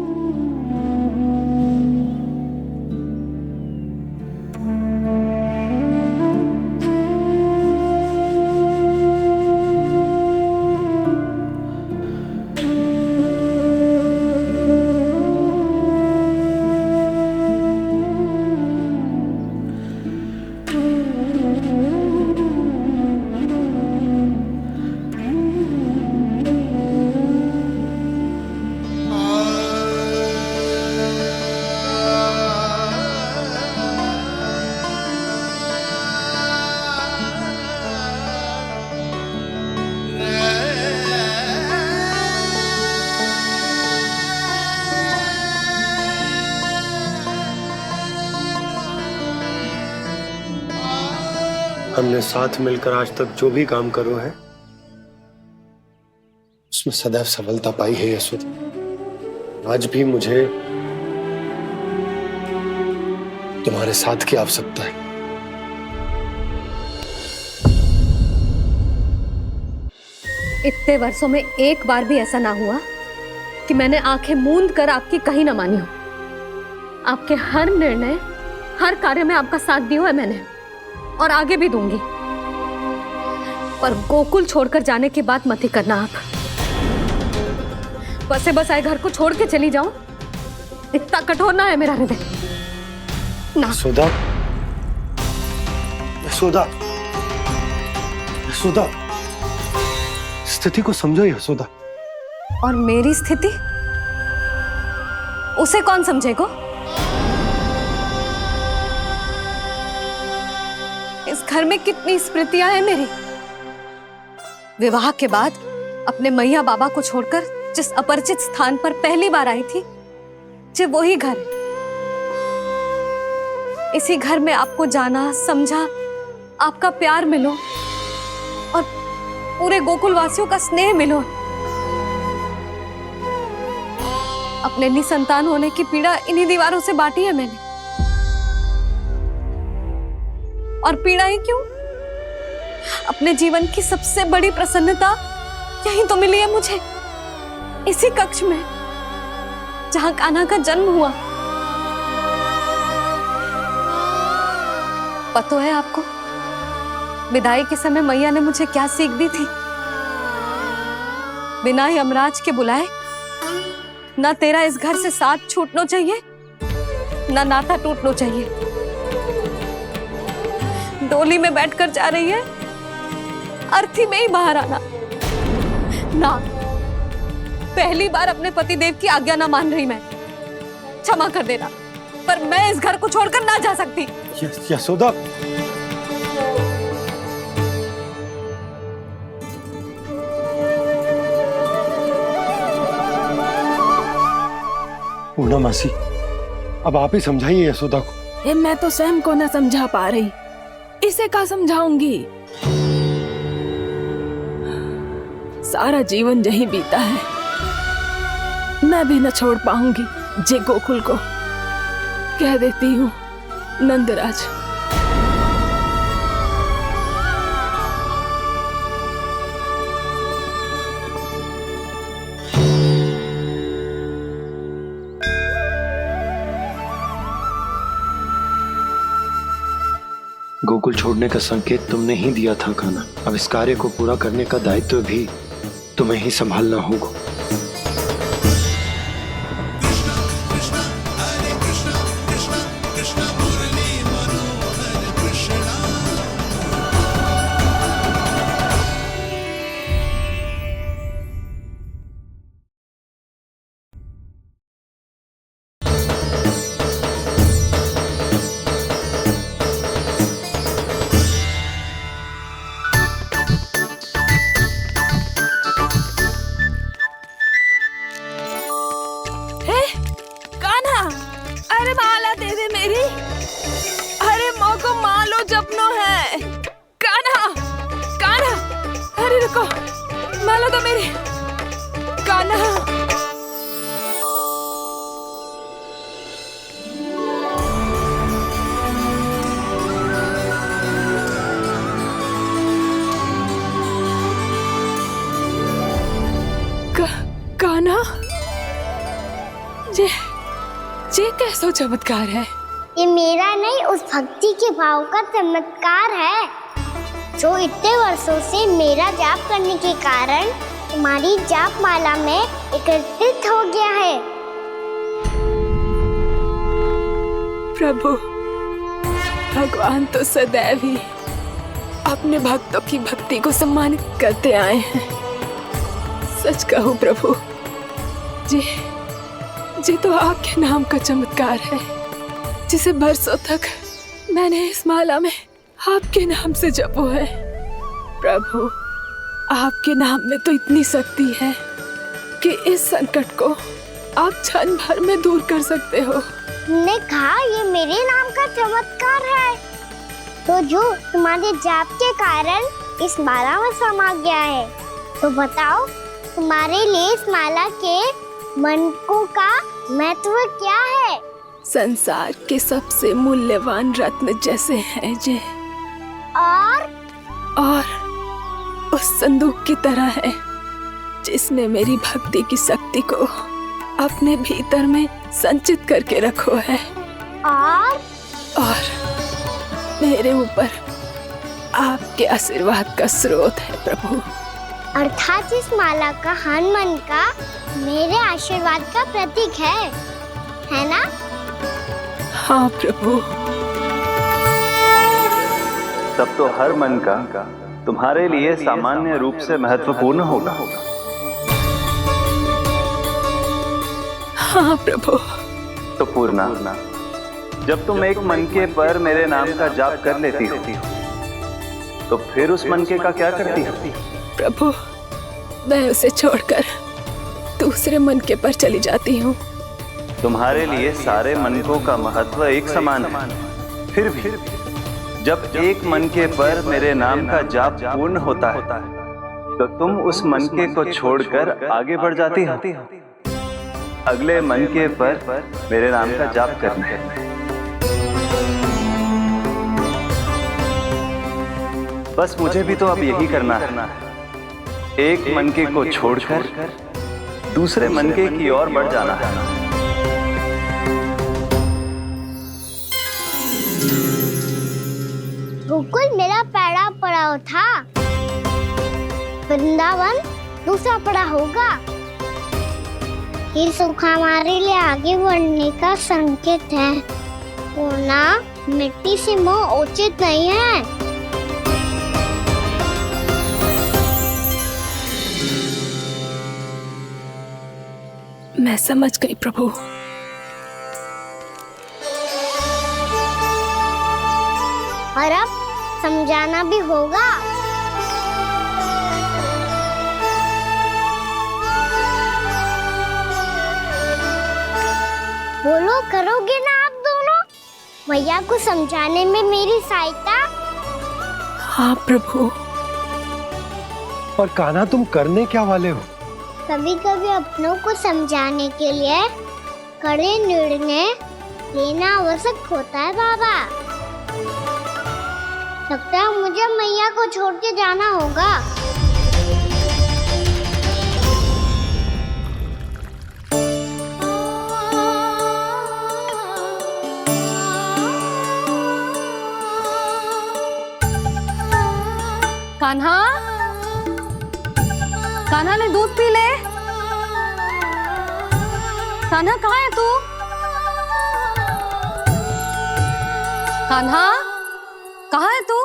हमने साथ मिलकर आज तक जो भी काम करो है उसमें सदैव सफलता पाई है यशोदा। आज भी मुझे तुम्हारे साथ की आवश्यकता है। इतने वर्षों में एक बार भी ऐसा ना हुआ कि मैंने आंखें मूंद कर आपकी कहीं ना मानी हो। आपके हर निर्णय, हर कार्य में आपका साथ दिया है मैंने, और आगे भी दूंगी। पर गोकुल छोड़कर जाने की बात मत ही करना आप। बसे बसाए घर को छोड़ के चली जाऊं, इतना कठोर ना है मेरा हृदय ना। यशोदा, यशोदा, यशोदा, स्थिति को समझो यशोदा। और मेरी स्थिति उसे कौन समझेगा? इस घर में कितनी स्मृतियां हैं मेरी। विवाह के बाद अपने मैया बाबा को छोड़कर जिस अपरिचित स्थान पर पहली बार आई थी, जो वही घर। इसी घर में आपको जाना, समझा, आपका प्यार मिलो और पूरे गोकुल वासियों का स्नेह मिलो। अपने निसंतान होने की पीड़ा इन्हीं दीवारों से बांटी है मैंने। और पीड़ा ही क्यों? अपने जीवन की सबसे बड़ी प्रसन्नता यही तो मिली है मुझे, इसी कक्ष में जहां कान्हा का जन्म हुआ। पता है आपको विदाई के समय मैया ने मुझे क्या सीख दी थी? बिना यमराज के बुलाए ना तेरा इस घर से साथ छूटना चाहिए, ना नाता टूटना चाहिए। डोली में बैठकर जा रही है, अर्थी में ही बाहर आना ना। पहली बार अपने पति देव की आज्ञा ना मान रही मैं, क्षमा कर देना, पर मैं इस घर को छोड़कर ना जा सकती। यशोदा, पूर्णा मासी, अब आप ही समझाइए यशोदा को। ये मैं तो स्वयं को न समझा पा रही, इसे क्या समझाऊंगी? सारा जीवन यही बीता है, मैं भी न छोड़ पाऊंगी जे गोकुल को। कह देती हूँ नंदराज। गोकुल छोड़ने का संकेत तुमने ही दिया था कान्हा। अब इस कार्य को पूरा करने का दायित्व भी तुम्हें ही संभालना होगा। जसोदा मेरी, कान्हा। कान्हा, जे कैसो चमत्कार है? ये मेरा नहीं, उस भक्ति के भाव का चमत्कार है जो इतने वर्षों से मेरा जाप करने के कारण तुम्हारी जाप माला में एकत्रित हो गया है। प्रभु, भगवान तो सदैव ही अपने भक्तों की भक्ति को सम्मानित करते आए हैं। सच कहूं प्रभु, जी तो आपके नाम का चमत्कार है, जिसे बरसों तक मैंने इस माला में आपके नाम से जपो है। प्रभु, आपके नाम में तो इतनी शक्ति है कि इस संकट को आप क्षण भर में दूर कर सकते हो। तुमने कहा ये मेरे नाम का चमत्कार है, तो जो तुम्हारे जाप के कारण इस माला में समा गया है, तो बताओ तुम्हारे लिए इस माला के मनकों का महत्व क्या है? संसार के सबसे मूल्यवान रत्न जैसे हैं जे, और उस संदूक की तरह है जिसने मेरी भक्ति की शक्ति को अपने भीतर में संचित करके रखो है, और मेरे ऊपर आपके आशीर्वाद का स्रोत है प्रभु। अर्थात इस माला का हनुमान का मेरे आशीर्वाद का प्रतीक है ना? हाँ प्रभु। तब तो हर मन का तुम्हारे लिए सामान्य रूप से महत्वपूर्ण होगा। हाँ प्रभु। तो पूर्णा, जब तुम एक मनके पर मेरे नाम का जाप कर लेती हो, तो फिर उस मनके का क्या करती हो? प्रभु, मैं उसे छोड़कर दूसरे मनके पर चली जाती हूँ। तुम्हारे लिए सारे मनकों का महत्व एक समान है। फिर भी जब एक मनके पर मेरे नाम का जाप पूर्ण होता है, तो तुम उस मनके को छोड़कर आगे बढ़ जाती हो अगले मनके पर मेरे नाम का जाप करने। बस मुझे भी तो अब यही करना है, एक मनके को छोड़कर दूसरे मनके की ओर बढ़ जाना है। गोकुल मेरा पहला पड़ाव था, वृंदावन दूसरा पड़ा होगा। ये सुख हमारे लिए आगे बढ़ने का संकेत है, पूर्णा, मिट्टी से मोह उचित नहीं है। मैं समझ गई प्रभु। और अब समझाना भी होगा। बोलो, करोगे ना आप दोनों? मैया को समझाने में मेरी सहायता? हाँ प्रभु। पर कान्हा, तुम करने क्या वाले हो? कभी कभी अपनों को समझाने के लिए कड़े निर्णय लेना आवश्यक होता है बाबा। लगता है मुझे मैया को छोड़ के जाना होगा। कान्हा, कान्हा ने दूध पी ले। कान्हा कहाँ है तू? कान्हा, कहाँ है तू?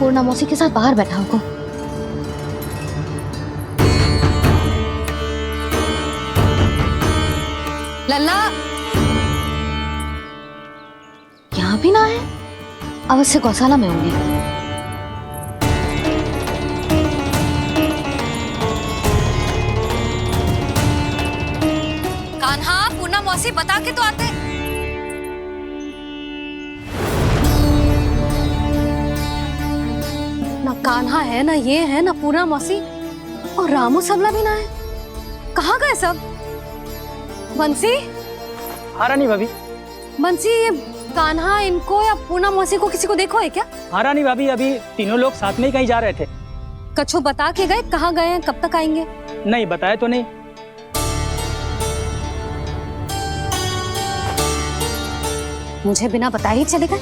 पूर्णा मौसी के साथ बाहर बैठा होगा। लल्ला, यहाँ भी ना है, अवश्य गौशाला में होंगे। मौसी बता के तो आते। ना कान्हा है, ना ये है, ना पूना मौसी, और रामू सबला भी ना है। कहाँ गए सब? बंसी? हाँ रानी भाभी। बंसी, ये कान्हा इनको या पूना मौसी को किसी को देखो है क्या? हाँ रानी भाभी, अभी तीनों लोग साथ में ही कहीं जा रहे थे। कछु बता के गए कहाँ गए हैं, कब तक आएंगे? नहीं बताया तो नहीं। मुझे बिना बताए ही चले गए?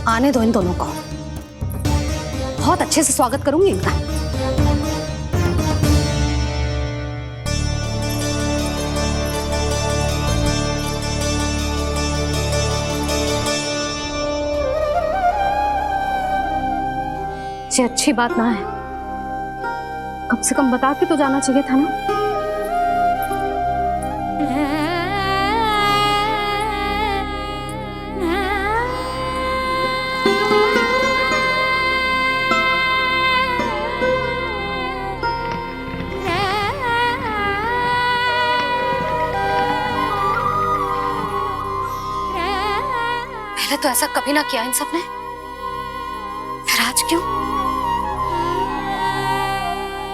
आने दो इन दोनों को, बहुत अच्छे से स्वागत करूंगी इनका। ये अच्छी बात ना है, कम से कम बता के तो जाना चाहिए था ना। पहले तो ऐसा कभी ना किया इन सब ने, फिर आज क्यों?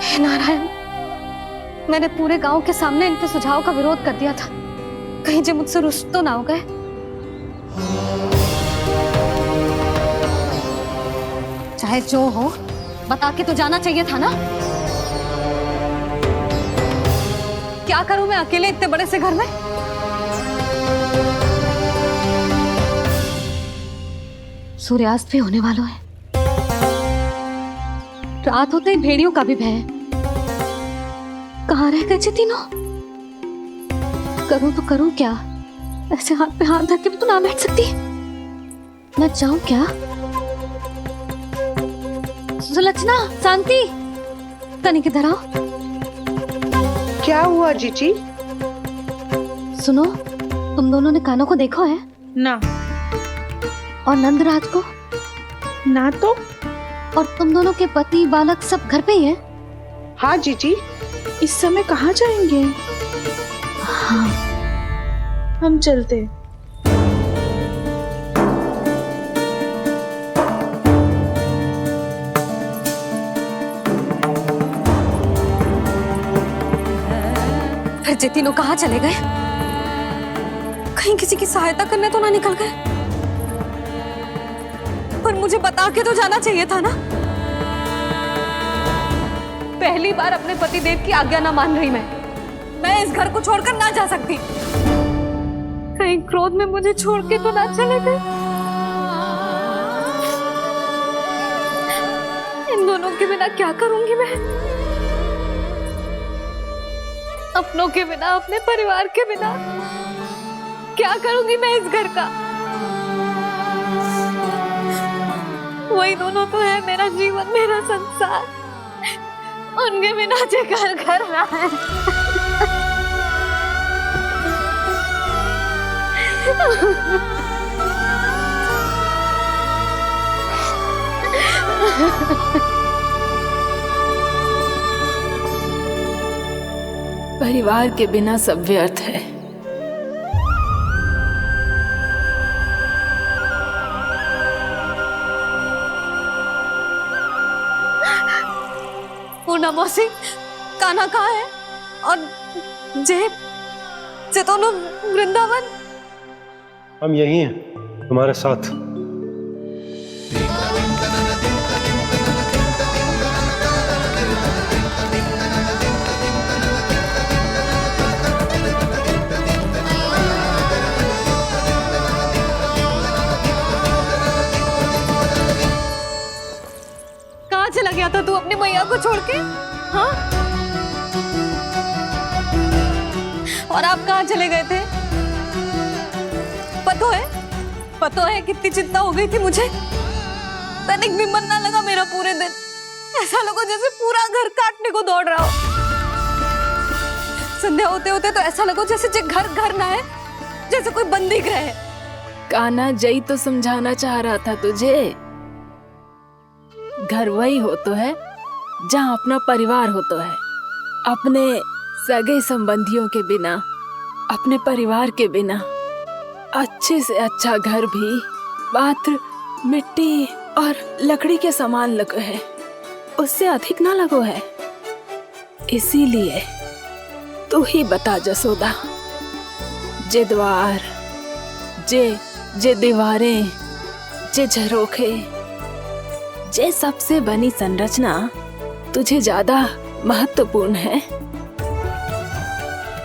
हे नारायण, मैंने पूरे गांव के सामने इनके सुझाव का विरोध कर दिया था, कहीं जो मुझसे रुष्ट तो ना हो गए। चाहे जो हो, बता के तो जाना चाहिए था ना। क्या करूं मैं अकेले इतने बड़े से घर में? सूर्यास्त भी होने वाला है, रात होते ही भेड़ियों का भी भय है। कहाँ रह गए तीनों? करूं तो करूं क्या? ऐसे हाथ पे हाथ धर के भी तो ना बैठ सकती। मैं जाऊं क्या? सुलक्षणा, शांति, तनी किधर आओ। क्या हुआ जीजी? सुनो, तुम दोनों ने कानों को देखो है? ना। और नंदराज को? ना तो। और तुम दोनों के पति बालक सब घर पे ही हैं? हाँ जीजी। इस समय कहाँ जाएंगे? हाँ। हम चलते। फिर ये तीनों कहाँ चले गए? कहीं किसी की सहायता करने तो ना निकल गए? पर मुझे बता के तो जाना चाहिए था ना। पहली बार अपने पतिदेव की आज्ञा ना मान रही मैं इस घर को छोड़कर ना जा सकती। कहीं क्रोध में मुझे छोड़ के तो ना चले गए। इन दोनों के बिना क्या करूंगी मैं? अपनों के बिना, अपने परिवार के बिना क्या करूंगी मैं इस घर का? वही दोनों तो है मेरा जीवन, मेरा संसार। उनके बिना जे घर घर रहा है। परिवार के बिना सब व्यर्थ है। पूना मौसी, कान्हा कहाँ है? और जे दोनों वृंदावन? हम यही हैं, तुम्हारे साथ। कहाँ चला गया था तू अपनी मैया को छोड़ के? हाँ? और आप कहाँ चले गए थे? पतो है कितनी चिंता हो गई थी मुझे। तनिक भी मन ना लगा मेरा पूरे दिन। ऐसा लगा जैसे पूरा घर काटने को दौड़ रहा हो। संध्या होते होते तो ऐसा लगा जैसे घर घर ना है, जैसे कोई बंदी गृह है। कान्हा जई तो समझाना चाह रहा था तुझे। घर वही हो तो है जहाँ अपना परिवार हो तो है, अपने सगे संबंधियों के बिना। अपने परिवार के बिना अच्छे से अच्छा घर भी मात्र मिट्टी और लकड़ी के समान लगो है, उससे अधिक ना लगो है। इसीलिए तू ही बता जसोदा, जे द्वार, जे दीवारें, जे झरोखे, जे सबसे बनी संरचना तुझे ज्यादा महत्वपूर्ण है?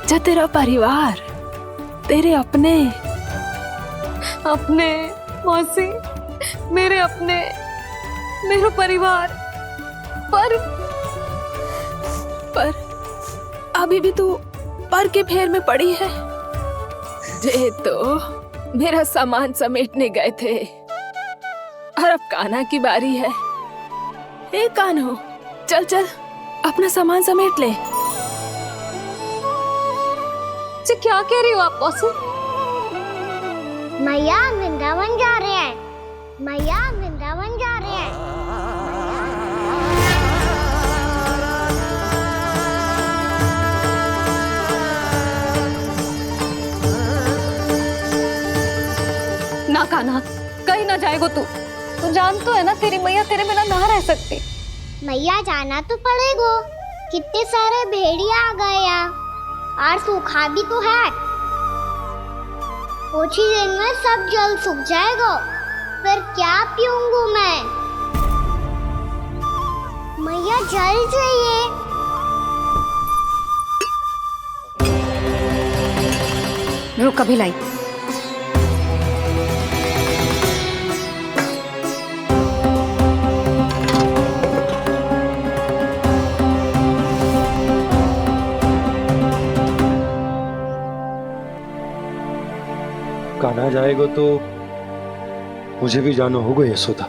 जो तेरा परिवार, तेरे अपने मौसी, मेरे अपने, मेरा परिवार, पर अभी भी तू पर के फेर में पड़ी है। जे तो मेरा सामान समेटने गए थे और अब कान्हा की बारी है। ए कान्हो, चल चल अपना सामान समेट ले। क्या कह रही हो आप मौसी? मैया वृंदावन जा रहे हैं, मैया वृंदावन जा रहे हैं। ना कान्हा, कहीं ना जाएगो तू जान तो है ना तेरी मैया तेरे बिना ना रह सकती। मैया जाना तो पड़ेगा, कितने सारे भेड़िया आ गए यहाँ और सूखा भी तो है। कुछ ही दिन में सब जल सूख जाएगा, फिर क्या पीऊंगा मैं? मैया जल चाहिए। रुक अभी लाई। कान्हा जाएगा तो मुझे भी जाना होगा यशोदा।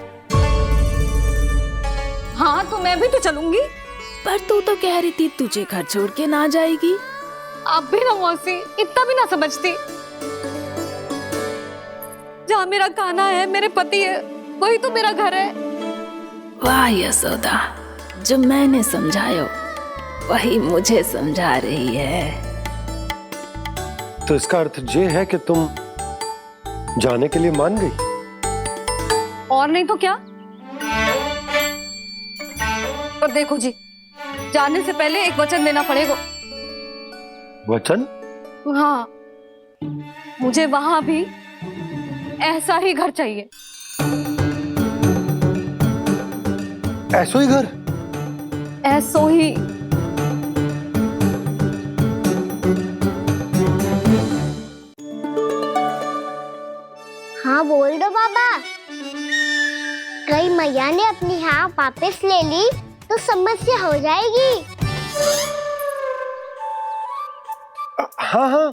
हाँ तो मैं भी तो चलूंगी। पर तू तो कह रही थी तुझे घर छोड़ के ना जाएगी। आप भी ना मौसी, इतना भी ना समझती। जहाँ मेरा कान्हा है, मेरे पति है, वही तो मेरा घर है। वाह यशोदा, जो मैंने समझायो वही मुझे समझा रही है। तो इसका अर्थ ये है कि तुम जाने के लिए मान गई? और नहीं तो क्या। और देखो जी, जाने से पहले एक वचन देना पड़ेगा। वचन? हाँ, मुझे वहां भी ऐसा ही घर चाहिए। ऐसो ही घर? ऐसो ही। हाँ बोल दो बाबा। कहीं मैया ने अपनी हाँ वापस ले ली तो समस्या हो जाएगी। हाँ हाँ,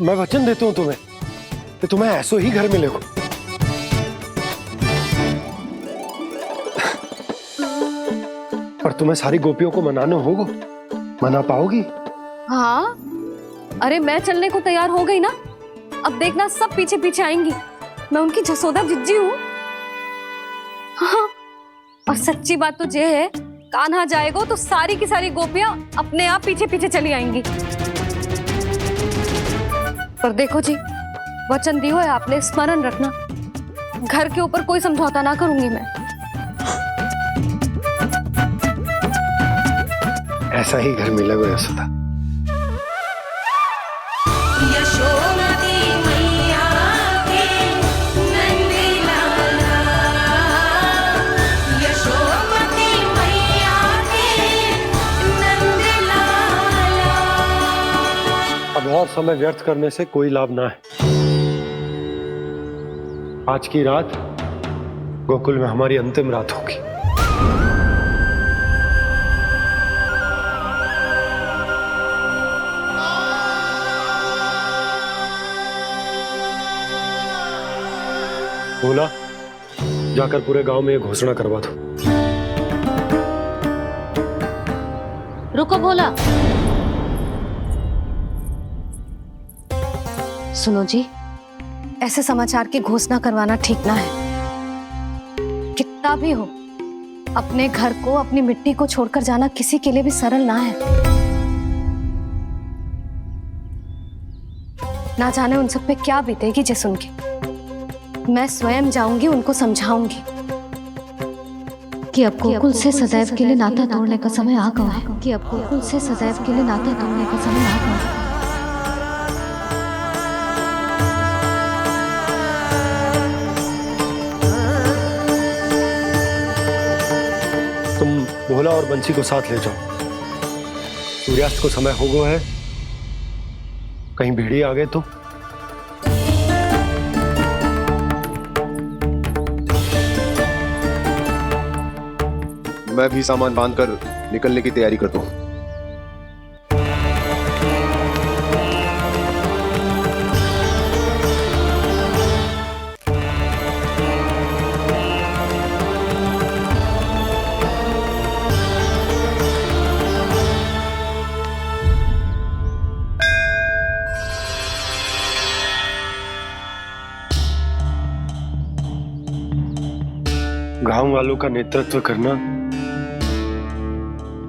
मैं वचन देता हूँ तुम्हें कि तुम्हें ऐसो ही घर मिलेगा। पर तुम्हें सारी गोपियों को मनाना होगा। मना पाओगी? हाँ, अरे मैं चलने को तैयार हो गई ना। अब देखना सब पीछे पीछे आएंगी। मैं उनकी जसोदा जिज्जी हूँ। हाँ, और सच्ची बात तो ये है, कान्हा जाएगा तो सारी की सारी गोपियां अपने आप पीछे पीछे चली आएंगी। पर देखो जी, वचन दियो है आपने, स्मरण रखना। घर के ऊपर कोई समझौता ना करूंगी मैं। ऐसा ही घर मिलेगा यशोदा। अब और समय व्यर्थ करने से कोई लाभ ना है। आज की रात गोकुल में हमारी अंतिम रात होगी। भोला, जाकर पूरे गांव में ये घोषणा करवा दो। रुको भोला। सुनो जी, ऐसे समाचार की घोषणा करवाना ठीक ना है। कितना भी हो, अपने घर को, अपनी मिट्टी को छोड़कर जाना किसी के लिए भी सरल ना है। ना जाने उन सब पे क्या बीतेगी जे सुन के। मैं स्वयं जाऊंगी, उनको समझाऊंगी कि अब गोकुल से सदैव के लिए नाता तोड़ने का समय आ गया है, कि अब गोकुल से सदैव के लिए नाता तोड़ने का समय आ गया है। तुम भोला और बंसी को साथ ले जाओ। सूर्यास्त को समय हो गया है, कहीं भेड़िए आ गए तो। मैं भी सामान बांधकर निकलने की तैयारी करता हूँ। गांव वालों का नेतृत्व करना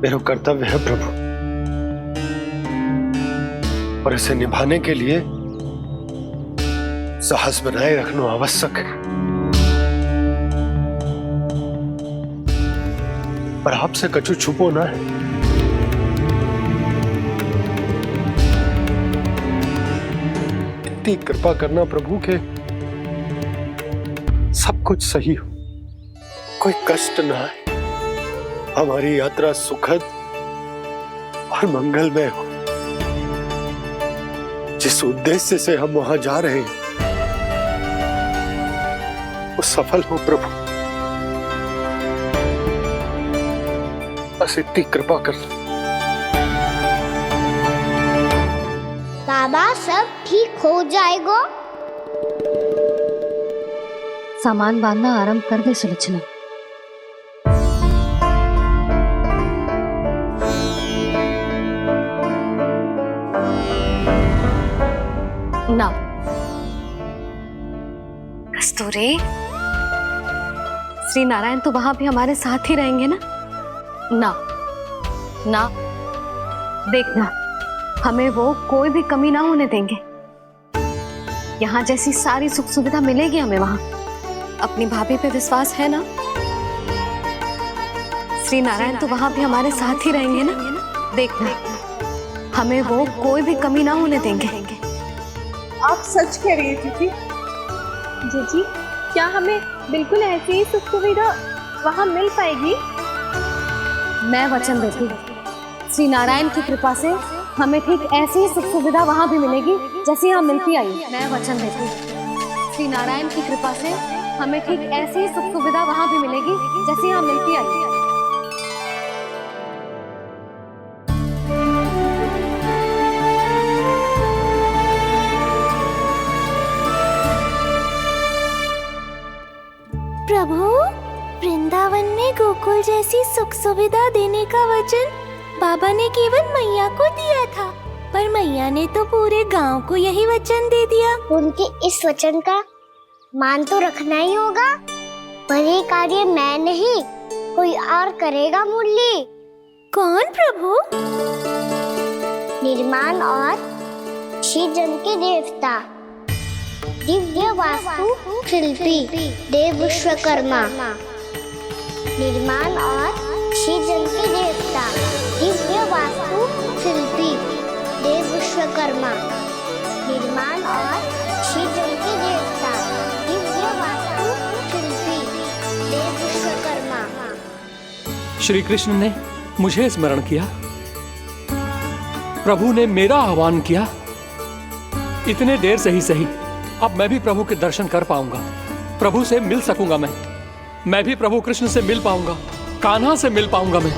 मेरा कर्तव्य है प्रभु, और इसे निभाने के लिए साहस बनाए रखना आवश्यक है। पर आपसे कछु छुपो ना है। इतनी कृपा करना प्रभु के सब कुछ सही हो, कोई कष्ट ना है, हमारी यात्रा सुखद और मंगलमय हो। जिस उद्देश्य से हम वहां जा रहे हैं वो सफल हो प्रभु, बस इतनी कृपा कर। बाबा सब ठीक हो जाएगा। सामान बांधना आरंभ कर दे सुलोचना। ना कस्तूरी, श्री नारायण तो वहां भी हमारे साथ ही रहेंगे ना? ना ना, देखना हमें वो कोई भी कमी ना होने देंगे। यहाँ जैसी सारी सुख सुविधा मिलेगी हमें वहां। अपनी भाभी पे विश्वास है ना? श्री नारायण तो वहां भी हमारे साथ ही रहेंगे ना? देखना हमें वो कोई भी कमी ना होने देंगे। आप सच कह रही है दीदी। जीजी, क्या हमें बिल्कुल ऐसी ही सुख सुविधा वहाँ मिल पाएगी? मैं वचन देती हूँ, श्री नारायण की कृपा से हमें ठीक ऐसी ही सुख सुविधा वहाँ भी मिलेगी जैसी यहाँ मिलती आई। मैं वचन देती हूँ, श्री नारायण की कृपा से हमें ठीक ऐसी ही सुख सुविधा वहाँ भी मिलेगी जैसी यहाँ मिलती आई। प्रभु, वृंदावन में गोकुल जैसी सुख सुविधा देने का वचन बाबा ने केवल मैया को दिया था, पर मैया ने तो पूरे गांव को यही वचन दे दिया। उनके इस वचन का मान तो रखना ही होगा, पर ये कार्य मैं नहीं कोई और करेगा। मुरली कौन प्रभु? निर्माण और सृजन के देवता, दिव्य वास्तु शिल्पी देव विश्वकर्मा। निर्माण और सृजन के देवता, दिव्य वास्तु शिल्पी देव विश्वकर्मा। निर्माण और सृजन के देवता, दिव्य वास्तु शिल्पी देव विश्वकर्मा। श्री कृष्ण ने मुझे स्मरण किया, प्रभु ने मेरा आह्वान किया। इतने देर से ही सही, अब मैं भी प्रभु के दर्शन कर पाऊंगा, प्रभु से मिल सकूंगा। मैं भी प्रभु कृष्ण से मिल पाऊंगा, कान्हा से मिल पाऊंगा मैं।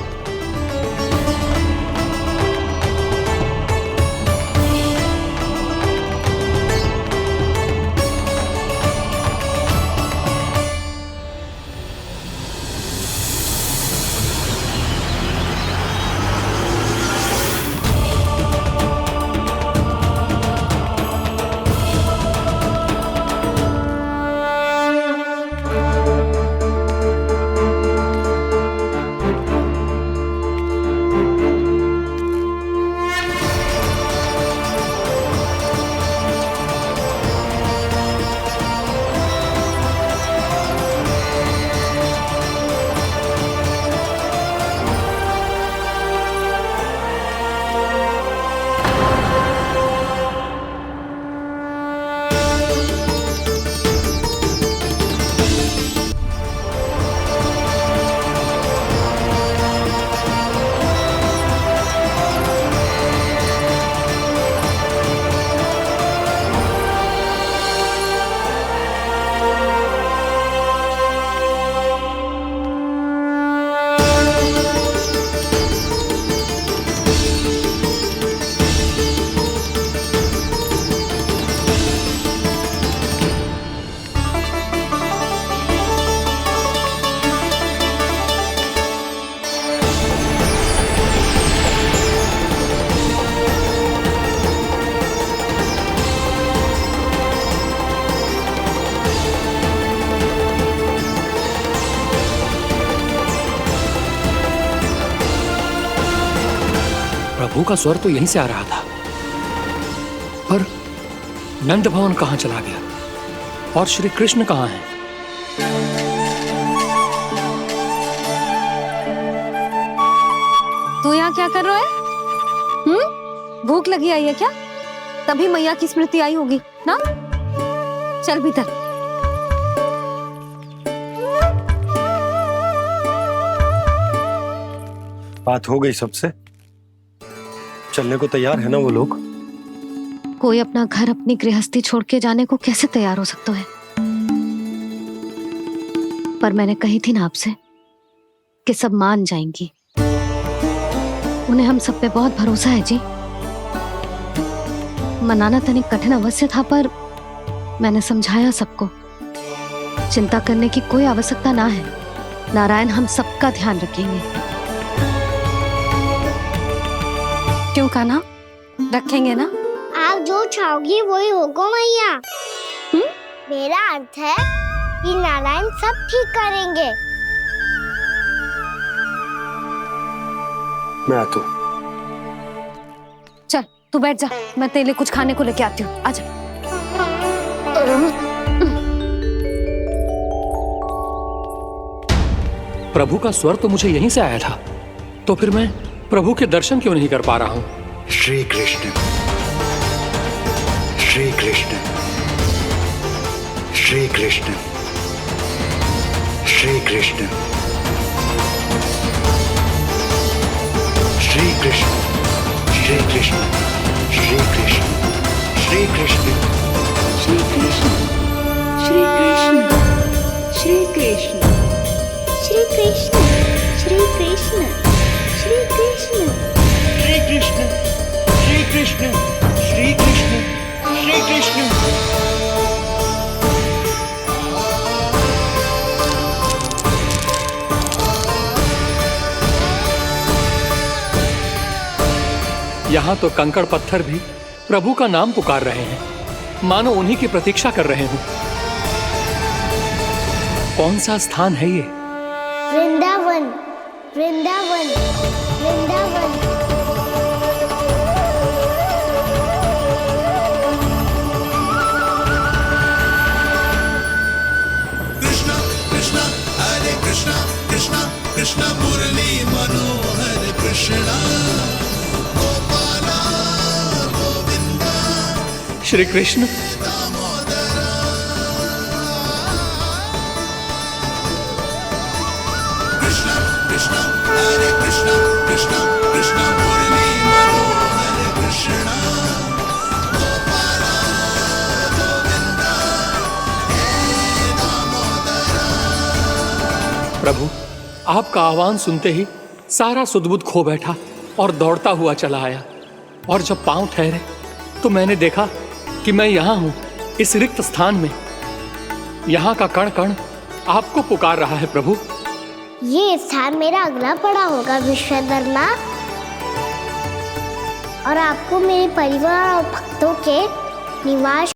प्रभु का स्वर तो यहीं से आ रहा था, पर नंद भवन कहाँ चला गया और श्री कृष्ण कहाँ हैं? तू यहाँ क्या कर रहा है? भूख लगी आई है क्या? तभी मैया की स्मृति आई होगी ना? चल भीतर। बात हो गई सबसे? चलने को तैयार है ना वो लोग? कोई अपना घर अपनी गृहस्थी छोड़ के जाने को कैसे तैयार हो सकता है? पर मैंने कही थी ना आपसे कि सब मान जाएंगी। उन्हें हम सब पे बहुत भरोसा है जी। मनाना तनिक कठिन अवश्य था, पर मैंने समझाया सबको। चिंता करने की कोई आवश्यकता ना है। नारायण हम सबका ध्यान रखेंगे। क्यों कान्हा, रखेंगे ना? आप जो चाहोगी वही होगा मैया। मेरा अर्थ है कि नारायण सब ठीक करेंगे। मैं आता हूँ। चल तू बैठ जा, मैं तेरे लिए कुछ खाने को लेके आती हूँ। आजा। प्रभु का स्वर तो मुझे यहीं से आया था, तो फिर मैं प्रभु के दर्शन क्यों नहीं कर पा रहा हूँ? श्री कृष्ण, श्री कृष्ण, श्री कृष्ण, श्री कृष्ण, श्री कृष्ण, श्री कृष्ण, श्री कृष्ण, श्री कृष्ण, श्री कृष्ण, श्री कृष्ण, श्री कृष्ण, श्री कृष्ण, श्री कृष्ण, श्री कृष्ण, श्री कृष्ण, श्री कृष्ण, श्री कृष्ण, श्री कृष्ण। यहाँ तो कंकड़ पत्थर भी प्रभु का नाम पुकार रहे हैं, मानो उन्हीं की प्रतीक्षा कर रहे हो। कौन सा स्थान है ये? वृंदावन, वृंदावन, वृंदावन। कृष्णा कृष्णा हरे कृष्णा, कृष्णा कृष्णा मुरली मनोहर कृष्णा, गोपाला गोविंदा। श्री कृष्ण, कृष्णा कृष्णा हरे कृष्णा, कृष्णा कृष्णा मुरली मनोहर कृष्णा, गोपाला गोविंदा हे दामोदरा। प्रभु आपका आह्वान सुनते ही सारा सुध-बुध खो बैठा और दौड़ता हुआ चला आया, और जब पांव ठहरे तो मैंने देखा कि मैं यहाँ हूँ, इस रिक्त स्थान में। यहाँ का कण कण आपको पुकार रहा है प्रभु। ये स्थान मेरा अगला पड़ा होगा विश्वधर्मा, और आपको मेरे परिवार और भक्तों के निवास